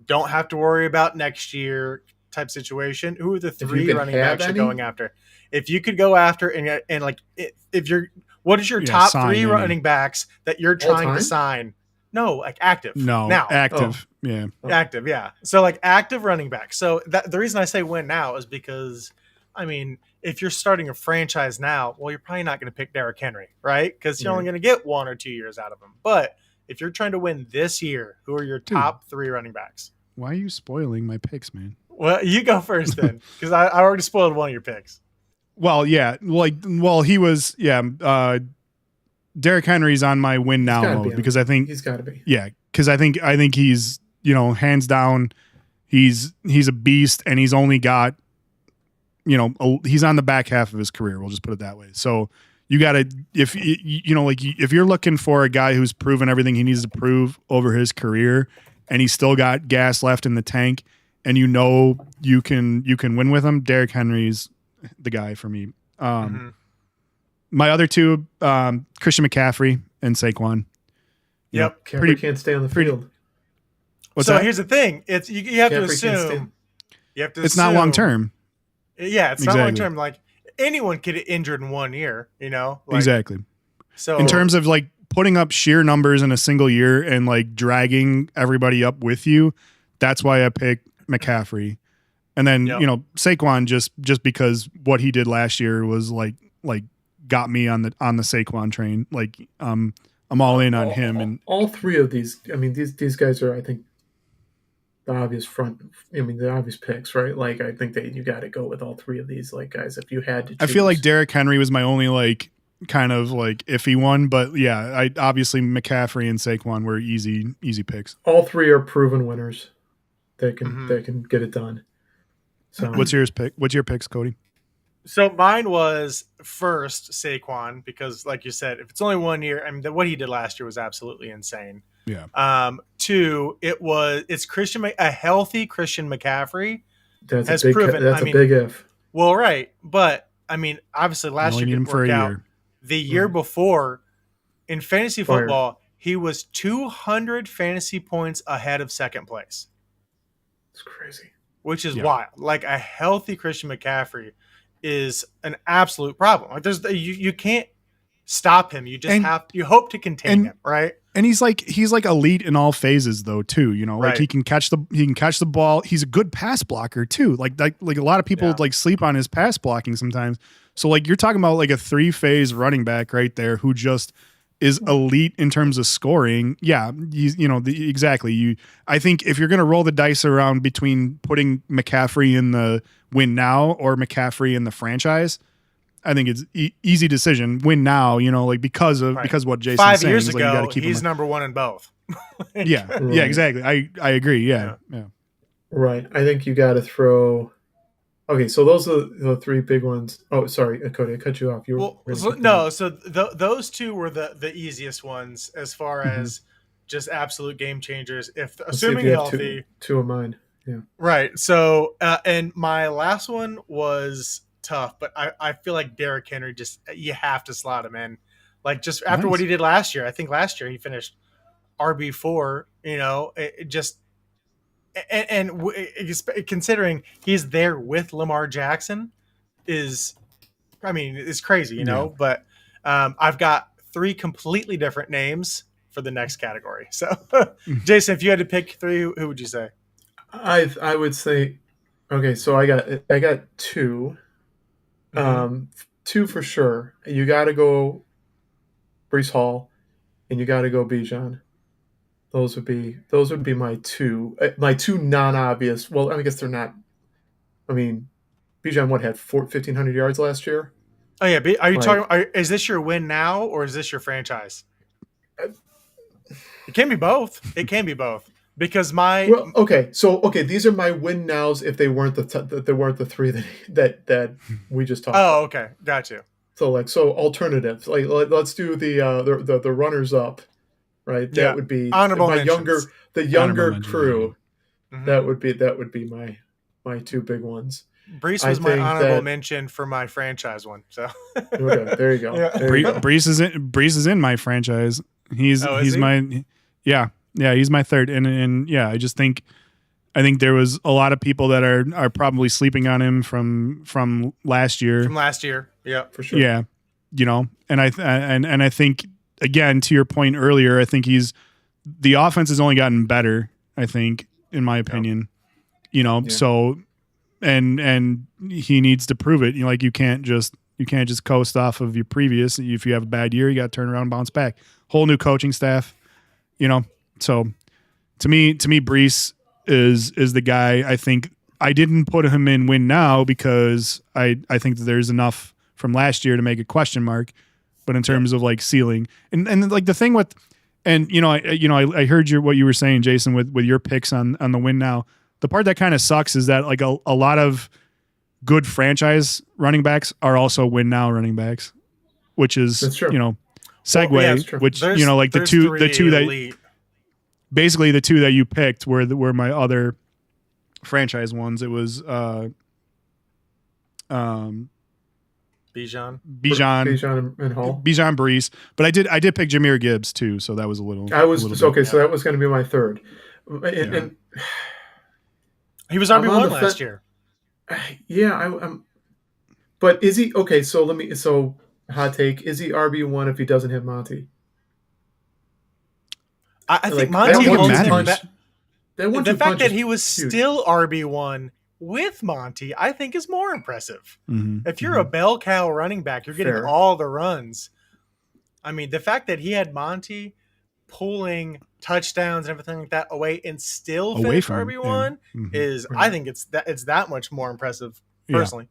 don't have to worry about next year type situation? Who are the you 3 can running have backs any? you're going after? If you could go after and like if you're, what is your Yeah, top sign 3 any. running backs that you're trying time? to sign? No, like active. No, now. active. Yeah. Active, yeah. So like active running back. So the reason I say win now is because, I mean, if you're starting a franchise now, well, you're probably not going to pick Derrick Henry, right? Because you're only going to get 1 or 2 years out of him. But if you're trying to win this year, who are your top 3 running backs? Why are you spoiling my picks, man? Well, you go first then, because I already spoiled one of your picks. Well, yeah. He was, yeah. Derrick Henry's on my win now gotta be mode on because I think, He's got to be. yeah, because I think he's, you know, hands down, he's a beast, and he's only got, you know, he's on the back half of his career. We'll just put it that way. So you got to, if you know, like if you're looking for a guy who's proven everything he needs to prove over his career, and he's still got gas left in the tank, and you know you can win with him, Derrick Henry's the guy for me. My other 2, Christian McCaffrey and Saquon. Yep. Caffrey can't stay on the field. What's So that? here's the thing: it's you have to Caffrey can't stay. assume. You have to. It's not assume- long term. Yeah, it's not Exactly. long term. Like anyone could get injured in 1 year. You know, like, Exactly. So In terms of like putting up sheer numbers in a single year and like dragging everybody up with you, that's why I picked McCaffrey. And then, Yep. you know, Saquon just because what he did last year was like got me on the Saquon train. Like I'm all in on him. And all 3 of these. I mean, these guys are, I think, the obvious the obvious picks, right? Like I think that you got to go with all 3 of these like guys if you had to. I feel like choose. Derrick Henry was my only like kind of like iffy one, but yeah, I obviously McCaffrey and Saquon were easy picks. all 3 are proven winners. They can Mhm. they can get it done. So What's your picks, Cody? So mine was first Saquon because, like you said, if it's only 1 year, I mean, what he did last year was absolutely insane. Yeah. 2, it's a healthy Christian McCaffrey that's has a big proven. that's I mean, a big if. well, right, but I mean, obviously last Only year need him didn't for work a out. year. The year before, in fantasy Fire. football, he was 200 fantasy points ahead of second place. It's crazy. which is Yeah. wild. Like a healthy Christian McCaffrey is an absolute problem. Like you can't stop him. You just And- you hope to contain and- him, right? And he's like elite in all phases though too, you know, like Right. he can catch the ball. He's a good pass blocker too. Like a lot of people Yeah. like sleep on his pass blocking sometimes. So like you're talking about like a 3-phase running back right there who just is elite in terms of scoring. Yeah, he's exactly. I think if you're going to roll the dice around between putting McCaffrey in the win now or McCaffrey in the franchise, I think it's easy decision. Win now, like because of what Jason's 5 saying. years is, like, you ago, gotta keep he's him. number one in both. Yeah, Right. yeah, exactly. I agree. Yeah. Right. I think you got to throw. Okay, so those are the three big ones. Oh, sorry, Cody, I cut you off. You were Well, ready so, to keep no, so those two were the easiest ones as far Mhm. as just absolute game changers. If Let's see if assuming you have healthy, two of mine. Yeah. right? So, and my last one was tough, but I feel like Derrick Henry just you have to slot him in, like just after what Nice. he did last year. I think last year he finished RB4. It just considering he's there with Lamar Jackson is crazy, Yeah. but I've got 3 completely different names for the next category. So Jason, if you had to pick 3, who would you say? I would say, okay, so I got two, Mhm. 2 for sure. You got to go Brees Hall, and you got to go Bijan. Those would be my two non-obvious. Well, I guess they're not. I mean, Bijan had 1,500 yards last year. Oh yeah, are you Like- is this your win now or is this your franchise? It can be both. It can be both because Well, okay, these are my win nows if they weren't the 3 that we just talked about. Oh, okay, got you. So alternatives. Like let's do the runners up, right? That Yeah. would be Honorable my mentions. younger Honorable mention, crew. Mhm. That would be my 2 big ones. Brees I was my think honorable that- mention for my franchise one. So Okay, there you go. Yeah. There you go. Brees is in my franchise. He's Oh, is he? my he's my third, and yeah, I think there was a lot of people that are probably sleeping on him from last year. from last year, yeah. For sure. Yeah, and I think again to your point earlier, I think the offense has only gotten better. I think, in my opinion, so and he needs to prove it. Like you can't just coast off of your previous. If you have a bad year, you got to turn around and bounce back. Whole new coaching staff, So to me, Brees is the guy. I think I didn't put him in win now because I think that there's enough from last year to make a question mark. But in terms of like ceiling and like the thing with, and I heard what you were saying, Jason, with your picks on the win now. The part that kind of sucks is that like a lot of good franchise running backs are also win now running backs, which is That's true. segue, Well, yeah, it's true. which There's- like the there's two 3 that elite. basically the 2 that you picked were my other franchise ones. It was Bijan. Bijan and Hall. Bijan, Brees, but I did pick Jahmyr Gibbs too, so that was a little. I was a little okay, bit- so that was going to be my third. And He was I'm RB1 on the last fe- year. yeah, I'm. But is he okay? So hot take: is he RB1 if he doesn't have Monty? I think Like, Monty I don't think it holds him matters. back. That one The two fact punch that is he was huge. still RB1 with Monty, I think, is more impressive. Mhm, If you're a bell cow running back, you're getting Fair. all the runs. I mean, the fact that he had Monty pulling touchdowns and everything like that away and still Away finish from RB1 mhm. is, Right. I think it's that much more impressive Yeah. personally.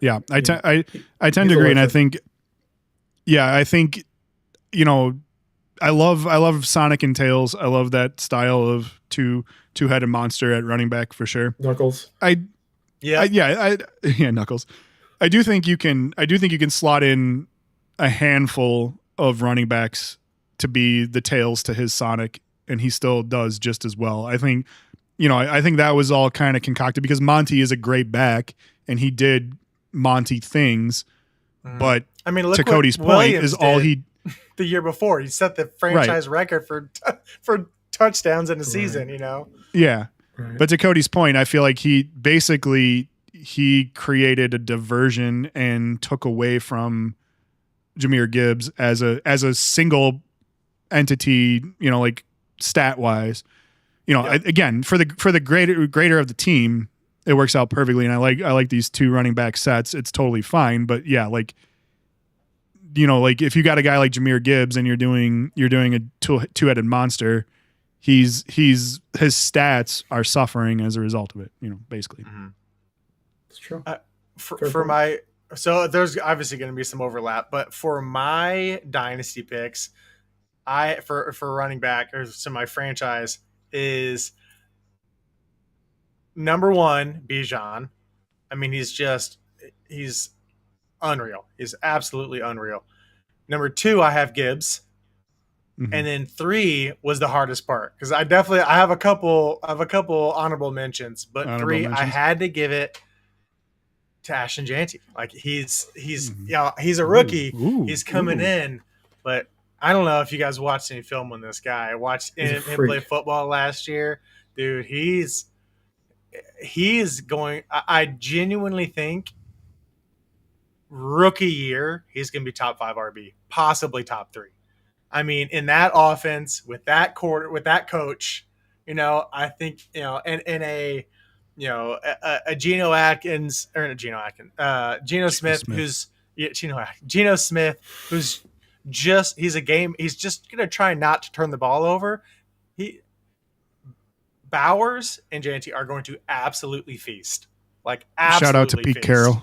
Yeah, I tend He's to a agree, and I legend. think, I love Sonic and Tails. I love that style of two-headed monster at running back for sure. Knuckles. Yeah. Yeah, Knuckles. I do think you can slot in a handful of running backs to be the Tails to his Sonic, and he still does just as well. I think, I think that was all kind of concocted because Monty is a great back, and he did Monty things, Mhm. but I mean, look to what Cody's point Williams is all did he. the year before. He set the franchise record for touchdowns in a Right. season, Yeah. Right. But to Cody's point, I feel like he created a diversion and took away from Jahmyr Gibbs as a single entity, like stat wise. Again, for the greater of the team, it works out perfectly. And I like these two running back sets. It's totally fine. But yeah, like if you got a guy like Jahmyr Gibbs and you're doing a two-headed monster, his stats are suffering as a result of it. Basically. Mm-hmm. It's true. So there's obviously going to be some overlap, but for my dynasty picks, for running back or so my franchise is number 1 Bijan. I mean, he's unreal. He's absolutely unreal. Number 2, I have Gibbs. Mm-hmm. And then 3 was the hardest part because I have a couple honorable mentions, but I had to give it to Ashton Jeanty. Like he's a rookie. He's coming in, but I don't know if you guys watched any film on this guy. I watched him play football last year. Dude, he's going. I genuinely think rookie year he's going to be top 5 RB, possibly top 3. I mean, in that offense with that coach, I think and a Geno Atkins or not Geno Atkins, Geno Smith, who's Geno Smith, who's he's just gonna try not to turn the ball over. Bowers and Jeanty are going to absolutely feast. Like absolutely. Shout out to Pete Carroll.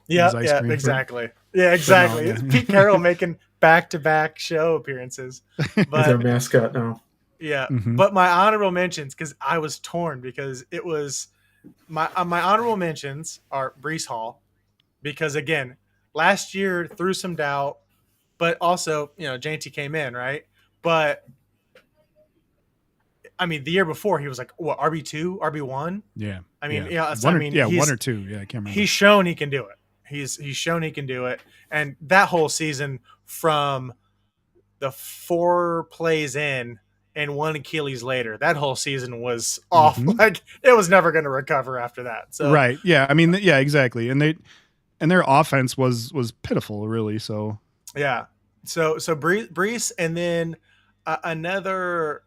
Yeah, exactly. Yeah, exactly. It's Pete Carroll making back-to-back show appearances. But their mascot now. Yeah, but my honorable mentions, because I was torn, because it was my honorable mentions are Breece Hall, because again, last year threw some doubt, but also Jeanty came in, right? But I mean, the year before he was like what, RB2, RB1? Yeah. I mean, one or two. Yeah, I can't remember. He's shown he can do it. He's shown he can do it, and that whole season from the 4 plays in and 1 Achilles later, that whole season was off. Like it was never going to recover after that. So right, yeah, I mean, yeah, exactly, and their offense was pitiful, really. So yeah, so Breece, and then another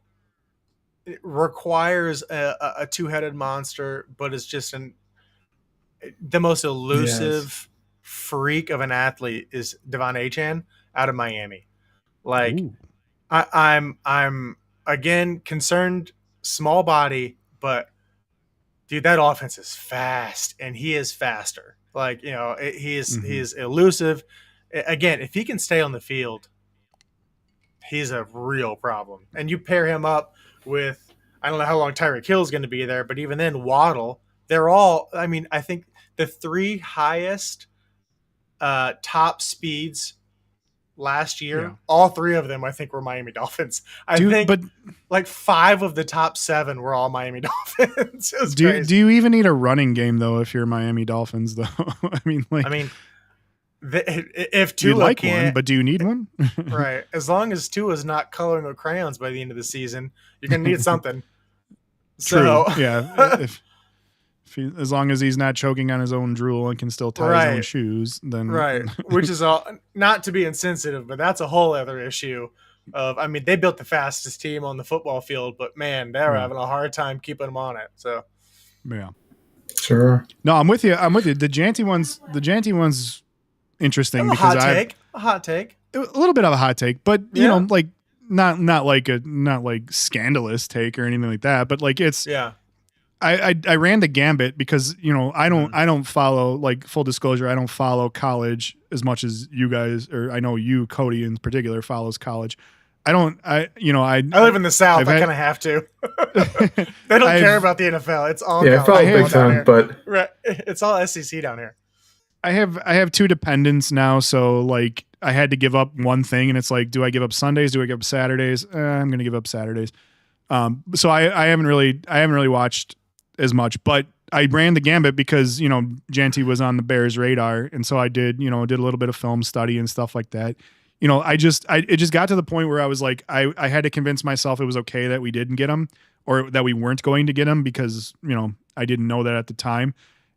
requires a 2-headed monster, but it's just the most elusive freak of an athlete is Devon Achane out of Miami. Like I'm again concerned, small body, but dude, that offense is fast, and he is faster. Like he is elusive. Again, if he can stay on the field, he's a real problem. And you pair him up with, I don't know how long Tyreek Hill is going to be there, but even then Waddle, they're all. I mean, I think the 3 highest top speeds last year, all 3 of them, I think, were Miami Dolphins. I think like 5 of the top 7 were all Miami Dolphins. Do you even need a running game though if you're Miami Dolphins though? I mean, if Tua you'd like can't, one, but do you need one? Right. As long as Tua's not coloring with crayons by the end of the season, you're gonna need something. True. So Yeah. As long as he's not choking on his own drool and can still tie his own shoes, then right. Which is all, not to be insensitive, but that's a whole other issue. I mean, they built the fastest team on the football field, but man, they were having a hard time keeping them on it. So yeah, sure. No, I'm with you. The Jeanty one's interesting because a hot take, a little bit of a hot take, but you know, like not like scandalous take or anything like that, but like it's I ran the gambit because I don't follow, like, full disclosure, I don't follow college as much as you guys, or I know you, Cody in particular, follows college. I live in the South. I kind of have to. They don't care about the NFL. It's all I follow big time, but it's all SEC down here. I have 2 dependents now, so like I had to give up one thing, and it's like, do I give up Sundays? Do I give up Saturdays? I'm going to give up Saturdays. So I haven't really watched as much, but I ran the gambit because Jeanty was on the Bears radar, and so I did a little bit of film study and stuff like that. It just got to the point where I was like, I had to convince myself it was okay that we didn't get him, or that we weren't going to get him because, I didn't know that at the time.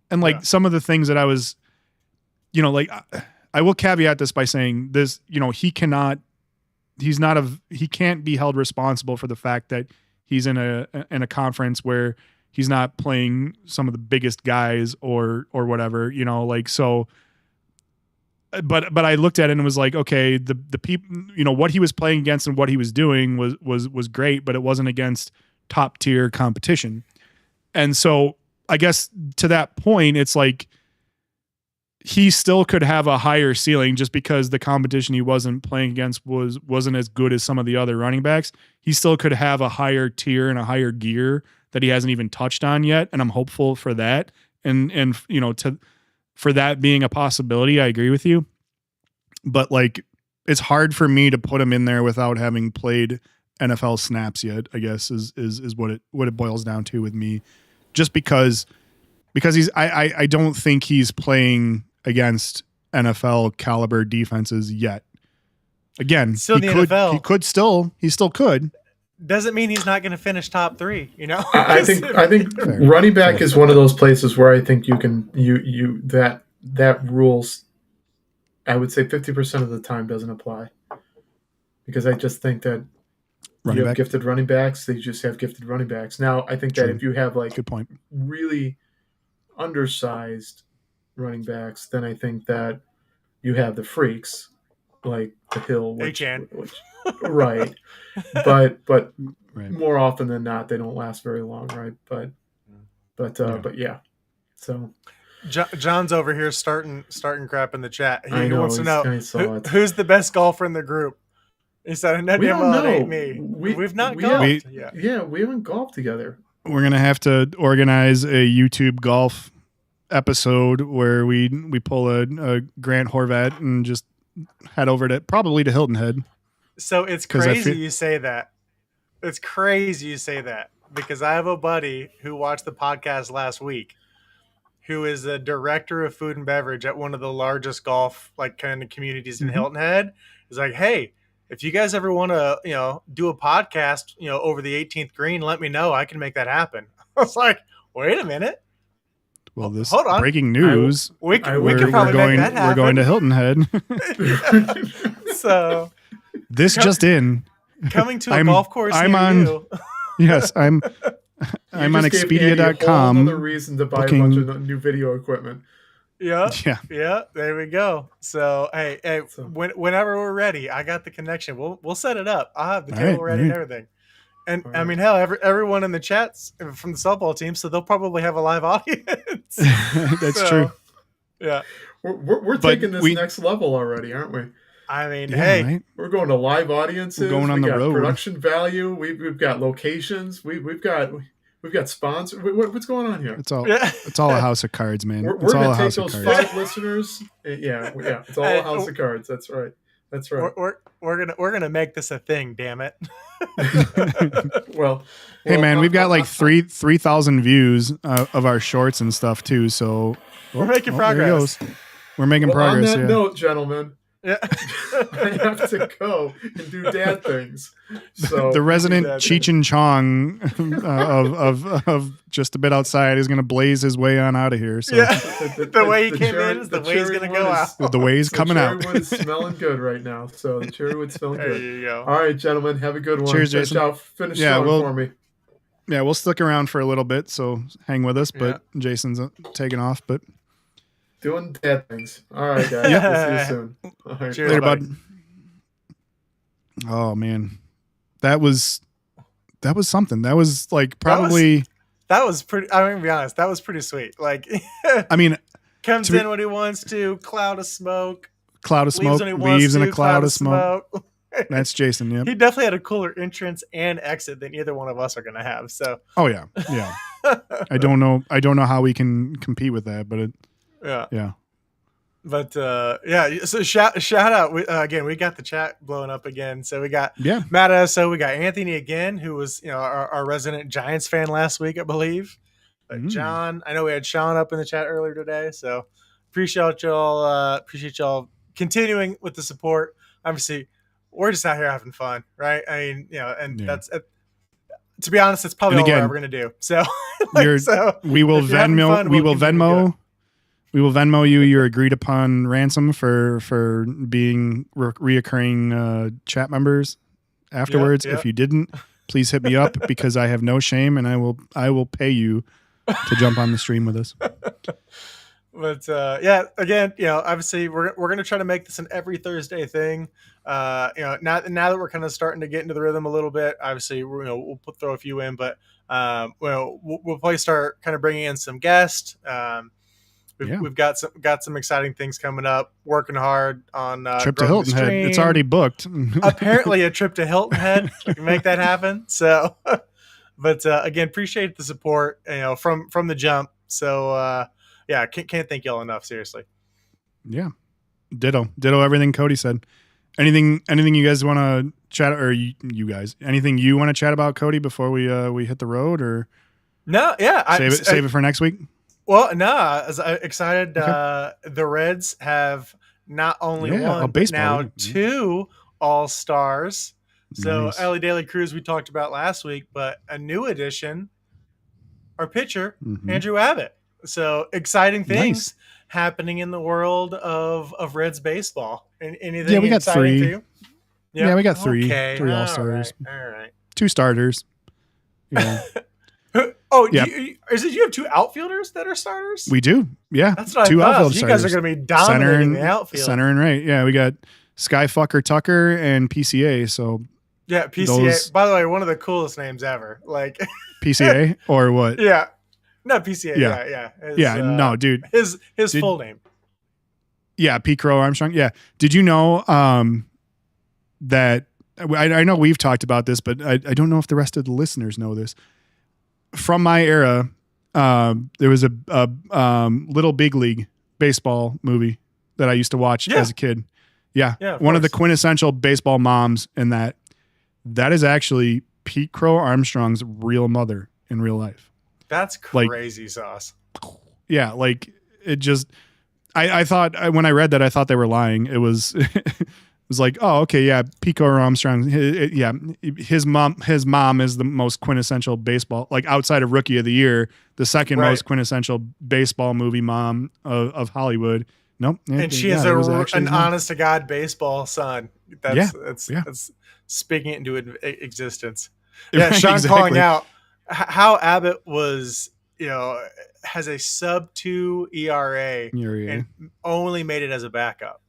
And like some of the things that I was, like I will caveat this by saying this, he can't be held responsible for the fact that he's in a conference where he's not playing some of the biggest guys or whatever, so. But I looked at it and was like, okay, the people, what he was playing against and what he was doing was great, but it wasn't against top tier competition. And so I guess to that point, it's like he still could have a higher ceiling just because the competition he wasn't playing against wasn't as good as some of the other running backs. He still could have a higher tier and a higher gear that he hasn't even touched on yet. And I'm hopeful for that. And for that being a possibility, I agree with you. But like, it's hard for me to put him in there without having played NFL snaps yet, I guess is what it boils down to with me. Just because I don't think he's playing against NFL caliber defenses yet. Again, still in the NFL. He still could. Doesn't mean he's not going to finish top 3, I think running back is one of those places where I think you can that rules, I would say 50% of the time doesn't apply, because I just think that you have gifted running backs. They just have gifted running backs. Now, I think that if you have like good point, really undersized running backs, then I think that you have the freaks like the Hill, which right. But more often than not, they don't last very long, right? But yeah. So John's over here starting crap in the chat. He wants to know who's the best golfer in the group. He said, "No, it ain't me. We've not golfed yet. Yeah, we haven't golfed together. We're gonna have to organize a YouTube golf episode where we pull a Grant Horvat and just head over to Hilton Head." So it's crazy you say that. It's crazy you say that, because I have a buddy who watched the podcast last week, who is a director of food and beverage at one of the largest golf kind of communities in Hilton Head. He's like, "Hey, if you guys ever want to, do a podcast, over the 18th green, let me know. I can make that happen." I was like, "Wait a minute. Well, this hold on. Breaking news. We can probably make that happen. We're going to Hilton Head." So this just in. Coming to a golf course I'm near on. You. Yes, I'm on Expedia.com. Another reason to buy a bunch of new video equipment. Yeah. There we go. So hey, whenever we're ready, I got the connection. We'll set it up. I'll have the table ready and everything. And I mean, hell, everyone in the chats from the softball team, so they'll probably have a live audience. That's true. Yeah, we're taking this next level already, aren't we? I mean, we're going to live audiences. We're going on the road. Production value. We've got locations. We've got sponsors. What's going on here? It's all a house of cards, man. We're going to take those 5 listeners. Yeah. It's all a house of cards. That's right. We're gonna make this a thing. Damn it. well, hey man, we've got like 3,000 views of our shorts and stuff too. So we're making progress. We're making progress. On that note, gentlemen. Yeah. I have to go and do dad things. So the resident Cheech and Chong of just a bit outside is going to blaze his way on out of here. So the way he came in is the way he's going to go out. The way he's coming out. The cherrywood is smelling good right now. So the cherrywood's smelling good. There you go. All right, gentlemen, have a good one. Cheers, Jason. Finish for me. Yeah, we'll stick around for a little bit, so hang with us. But Jason's taking off. But doing dad things. All right, guys. We'll see you soon. All right. Cheers, later, bud. Oh man, that was something. That was like probably. That was pretty. I'm gonna be honest. That was pretty sweet. Like, I mean, comes in when he wants to. Cloud of smoke. Leaves in a cloud of smoke. That's Jason. Yeah. He definitely had a cooler entrance and exit than either one of us are gonna have. So. Oh yeah. I don't know how we can compete with that, but Yeah. But so shout out again. We got the chat blowing up again. So we got Matt. So we got Anthony again, who was our resident Giants fan last week, I believe. John, I know we had Sean up in the chat earlier today. So appreciate y'all continuing with the support. Obviously, we're just out here having fun, right? I mean, and that's To be honest, it's probably And all again, we're ever gonna do. So, we will if you're having Venmo. fun, We we'll will continue to do it. Venmo. We will Venmo you your agreed upon ransom for being reoccurring chat members afterwards. Yep. If you didn't, please hit me up because I have no shame and I will pay you to jump on the stream with us. But yeah, again, obviously we're gonna try to make this an every Thursday thing. Now that we're kind of starting to get into the rhythm a little bit, obviously we'll throw a few in, but we'll probably start kind of bringing in some guests. We've got some exciting things coming up. Working hard on trip to Hilton Head. It's already booked. Apparently, a trip to Hilton Head. We can make that happen. So, but again, appreciate the support. From the jump. So yeah, can't thank y'all enough. Seriously. Yeah, ditto everything Cody said. Anything you guys want to chat, or you guys anything you want to chat about, Cody, before we hit the road, or no? Yeah, save it for next week. Well, no, I was excited. Okay. The Reds have not only one, but now 2 All-Stars. So nice. Ellie Daly Cruz we talked about last week, but a new addition, our pitcher, Andrew Abbott. So exciting things happening in the world of Reds baseball. Anything? Yeah, we got 3. For you? Yeah, we got 3. Okay. 3 All-Stars. All right. 2 starters. Oh, yeah. You have 2 outfielders that are starters? We do. Yeah. That's what 2 I thought. outfield You starters. guys are going to be dominating the outfield. Center and right. Yeah, we got Skyfucker Tucker and PCA. So yeah, PCA. By the way, one of the coolest names ever. Like PCA or what? Yeah. No, PCA. Yeah. No, dude. His full name. Yeah, P. Crow Armstrong. Yeah. Did you know that I know we've talked about this, but I don't know if the rest of the listeners know this. From my era, there was a Little Big League baseball movie that I used to watch as a kid. Yeah. One of the quintessential baseball moms in that is actually Pete Crow Armstrong's real mother in real life. That's crazy sauce. Yeah. Like it just, I thought when I read that, I thought they were lying. It was, it was like, oh, okay. Yeah. Pico Armstrong. His mom is the most quintessential baseball, like outside of Rookie of the Year, the second most quintessential baseball movie mom of Hollywood. Nope. And she is an honest to God baseball son. That's speaking it into existence. Yeah. Right, Sean exactly. calling out how Abbott was, has a sub-2 ERA and only made it as a backup.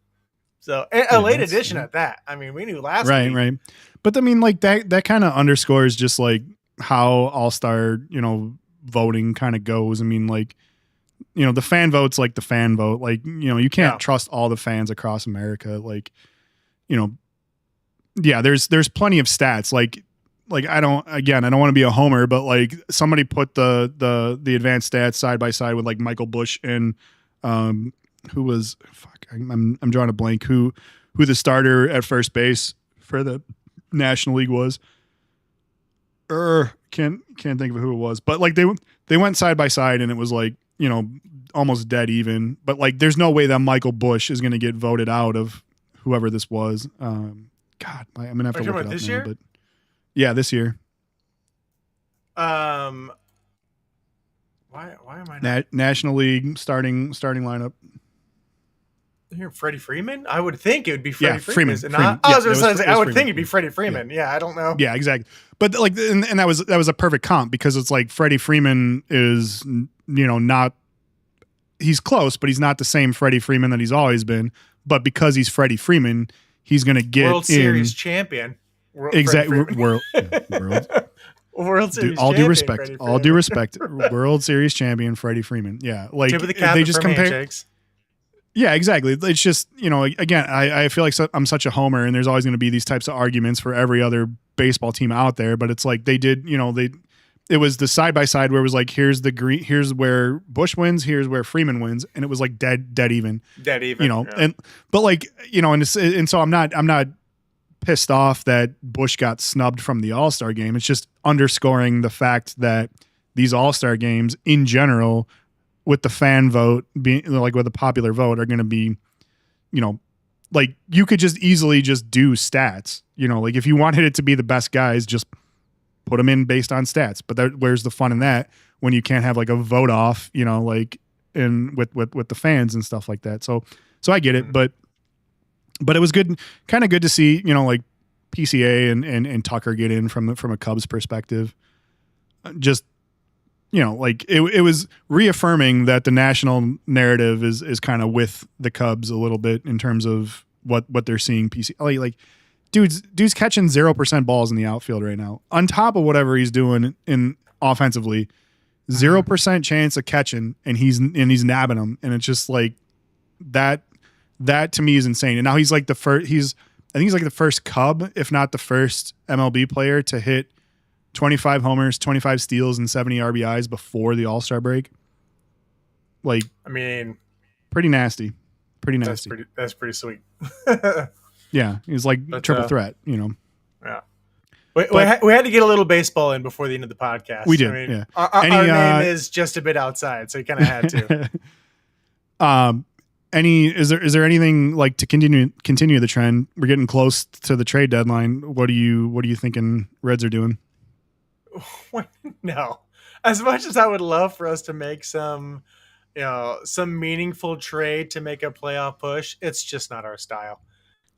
So a late addition at that. I mean, we knew last week. Right. But I mean, like that kind of underscores just like how All-Star, voting kind of goes. I mean, like, the fan vote's like the fan vote. Like, you can't trust all the fans across America. Like, there's plenty of stats. Like I don't want to be a homer, but like somebody put the advanced stats side by side with like Michael Bush and who was I'm drawing a blank who the starter at first base for the National League was. Can't think of who it was, but like they went side by side and it was like, almost dead even, but like there's no way that Michael Bush is going to get voted out of whoever this was. God, I'm gonna have to look it up this now, year? but yeah, this year. Why am I not National League starting lineup? Here, Freddie Freeman? I would think it would be Freddie Freeman. I would think it'd be Freddie Freeman. Yeah, I don't know. Yeah, exactly. But like, and that was a perfect comp because it's like Freddie Freeman is, not, he's close, but he's not the same Freddie Freeman that he's always been. But because he's Freddie Freeman, he's going to get World Series champion. Exactly. World Series. All due respect. World Series champion Freddie Freeman. Yeah, like tip of the cap, they just compare. Handshakes. Yeah, exactly. It's just, again, I feel like I'm such a homer and there's always going to be these types of arguments for every other baseball team out there. But it's like they did, it was the side by side where it was like, here's where Bush wins, here's where Freeman wins. And it was like dead even. But like, and so I'm not pissed off that Bush got snubbed from the All-Star game. It's just underscoring the fact that these All-Star games in general, with the fan vote being like with the popular vote, are going to be, like you could just easily just do stats, like if you wanted it to be the best guys, just put them in based on stats. But where's the fun in that when you can't have like a vote off, like in with the fans and stuff like that. So I get it, but it was good, kind of good to see, like PCA and Tucker get in from a Cubs perspective. Just, like it was reaffirming that the national narrative is kind of with the Cubs a little bit in terms of what they're seeing. Like dude's catching 0% balls in the outfield right now, on top of whatever he's doing in offensively. 0% chance of catching, and he's nabbing them, and it's just like that to me is insane. And now he's like I think he's like the first Cub, if not the first MLB player to hit 25 homers, 25 steals, and 70 RBIs before the All-Star break. Like, I mean, pretty nasty. That's pretty sweet. Yeah, he's like triple threat, Yeah. We had to get a little baseball in before the end of the podcast. We did. I mean, yeah. Our name is just a bit outside, so you kind of had to. Is there anything like to continue the trend? We're getting close to the trade deadline. What are you thinking Reds are doing? No, as much as I would love for us to make some meaningful trade to make a playoff push, it's just not our style.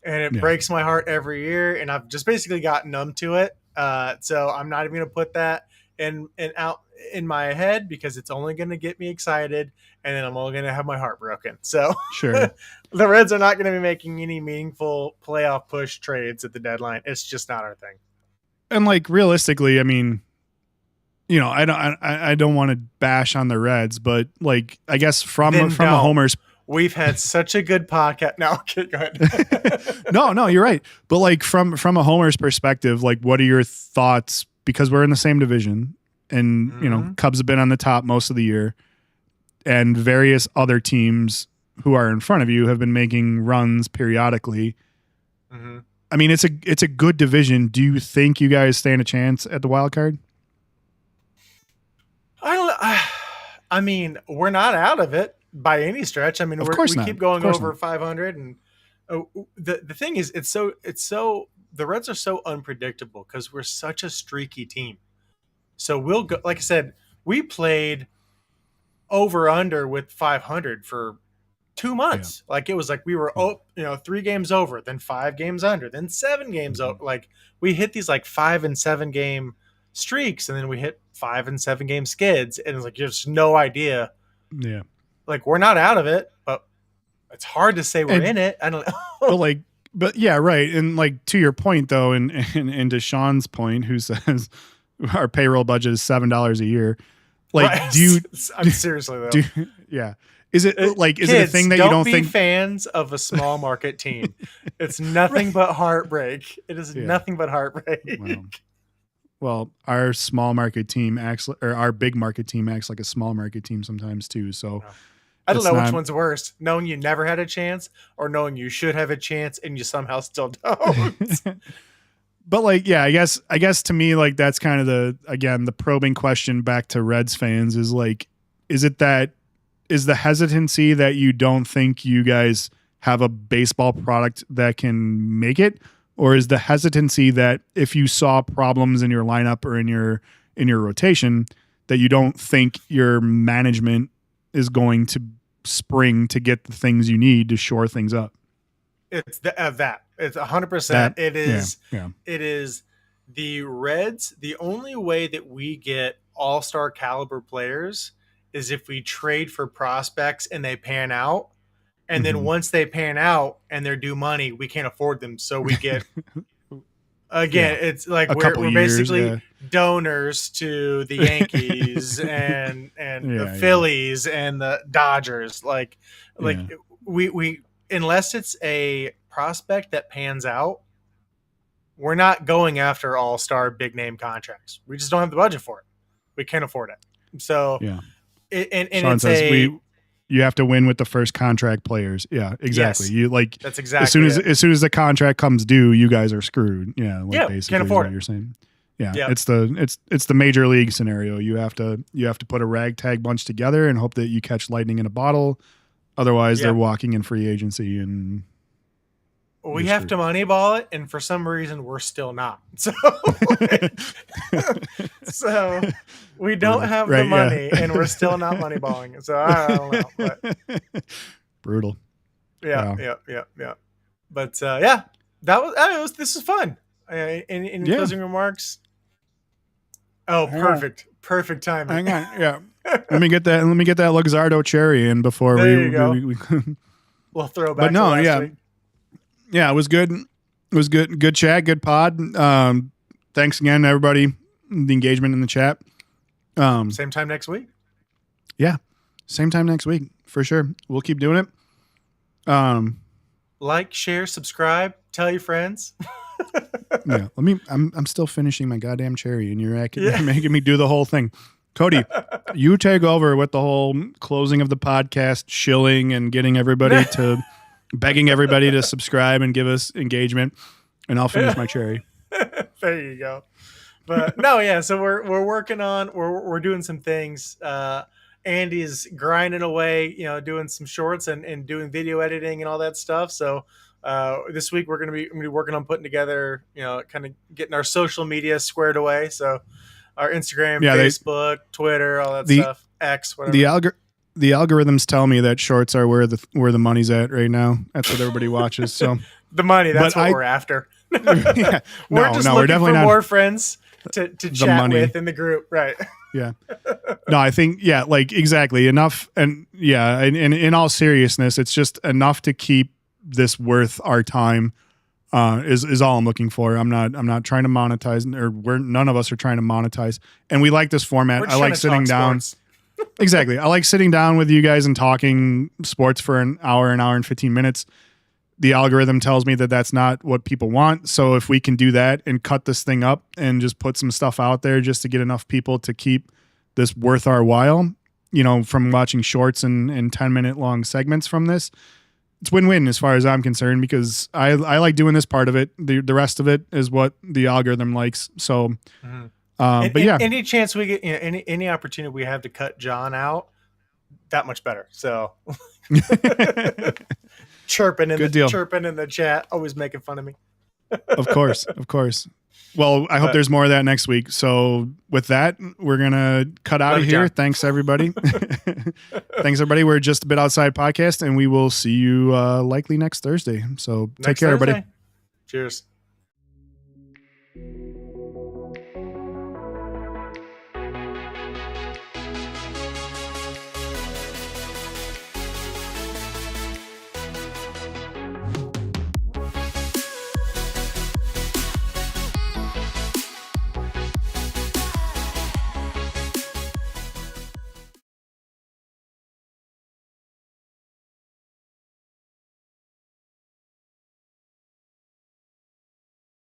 And it breaks my heart every year, and I've just basically gotten numb to it. So I'm not even going to put that out in my head, because it's only going to get me excited, and then I'm only going to have my heart broken. So sure, the Reds are not going to be making any meaningful playoff push trades at the deadline. It's just not our thing. And like realistically, I mean, I don't want to bash on the Reds, but like I guess from a homer's. We've had such a good podcast. No, okay, go ahead. No, you're right. But like from a homer's perspective, like what are your thoughts? Because we're in the same division, and Cubs have been on the top most of the year, and various other teams who are in front of you have been making runs periodically. Mm-hmm. I mean, it's a good division. Do you think you guys stand a chance at the wild card? I mean, we're not out of it by any stretch. I mean, we keep going over 500, and the thing is, it's so the Reds are so unpredictable because we're such a streaky team. So we'll go, like I said, we played over under with 500 for 2 months. Yeah. Like it was like we were 3 games over, then 5 games under, then 7 games over. Like we hit these like 5 and 7 game streaks, and then we hit 5 and 7 game skids, and it's like there's no idea. Yeah. Like we're not out of it, but it's hard to say we're in it. I don't know. But yeah, right. And like to your point though, and to Sean's point, who says our payroll budget is $7 a year. Like, right. I'm seriously though. Yeah. Is it like, is it a thing that you don't think fans of a small market team? It's nothing but heartbreak. It is nothing but heartbreak. Well, our small market team our big market team acts like a small market team sometimes too. So I don't know which one's worse, knowing you never had a chance or knowing you should have a chance and you somehow still don't. But like, yeah, I guess to me, like that's kind of the probing question back to Reds fans is like, is the hesitancy that you don't think you guys have a baseball product that can make it? Or is the hesitancy that if you saw problems in your lineup or in your rotation, that you don't think your management is going to spring to get the things you need to shore things up? It's that. It's 100%. It is. Yeah. It is the Reds. The only way that we get all-star caliber players is if we trade for prospects and they pan out. And then once they pan out and they're due money, we can't afford them. So we get, it's like we're basically donors to the Yankees and the Phillies and the Dodgers. We unless it's a prospect that pans out, we're not going after all-star big name contracts. We just don't have the budget for it. We can't afford it. So Sean says you have to win with the first contract players. Yeah, exactly. Yes, that's exactly as soon as the contract comes due, you guys are screwed. Yeah, basically can't afford what you're saying. Yeah, it's the major league scenario. You have to put a ragtag bunch together and hope that you catch lightning in a bottle. Otherwise, they're walking in free agency and we have to moneyball it, and for some reason we're still not. So, so we don't have the money, and we're still not moneyballing it. So I don't know. But brutal. Yeah, wow. Yeah. But yeah, this is fun. Any closing remarks? Oh, perfect timing. Hang on, yeah. Let me get that Luxardo cherry in before we we'll throw back. But no, to last week. Yeah, it was good. It was good. Good chat. Good pod. Thanks again, to everybody. The engagement in the chat. Same time next week. Yeah, same time next week for sure. We'll keep doing it. Like, share, subscribe, tell your friends. Yeah, I'm still finishing my goddamn cherry, and you're making me do the whole thing. Cody, you take over with the whole closing of the podcast, shilling and getting everybody to begging everybody to subscribe and give us engagement, and I'll finish my cherry. There you go. But no, yeah. So we're working on we're doing some things. Andy's grinding away, doing some shorts and doing video editing and all that stuff. So this week we're gonna be working on putting together, kind of getting our social media squared away. So our Instagram, Facebook, Twitter, all that stuff, X, whatever. The algorithms tell me that shorts are where the money's at right now. That's what everybody watches. So the money, that's what we're after. Yeah, we're looking for more friends to chat with in the group, right? Yeah. No, I think exactly enough, and in all seriousness, it's just enough to keep this worth our time. Is all I'm looking for. I'm not trying to monetize, or none of us are trying to monetize. And we like this format. I like sitting down. Exactly. I like sitting down with you guys and talking sports for an hour and 15 minutes. The algorithm tells me that that's not what people want. So if we can do that and cut this thing up and just put some stuff out there just to get enough people to keep this worth our while, from watching shorts and 10-minute long segments from this, it's win-win as far as I'm concerned, because I like doing this part of it. The rest of it is what the algorithm likes. So, but yeah, any chance we get, any opportunity we have to cut John out, that much better. So chirping in the chat, always making fun of me. Of course. Well, I hope there's more of that next week. So with that, we're going to cut out of here. John. Thanks, everybody. Thanks, everybody. We're Just a Bit Outside podcast, and we will see you likely next Thursday. So take care, everybody. Cheers.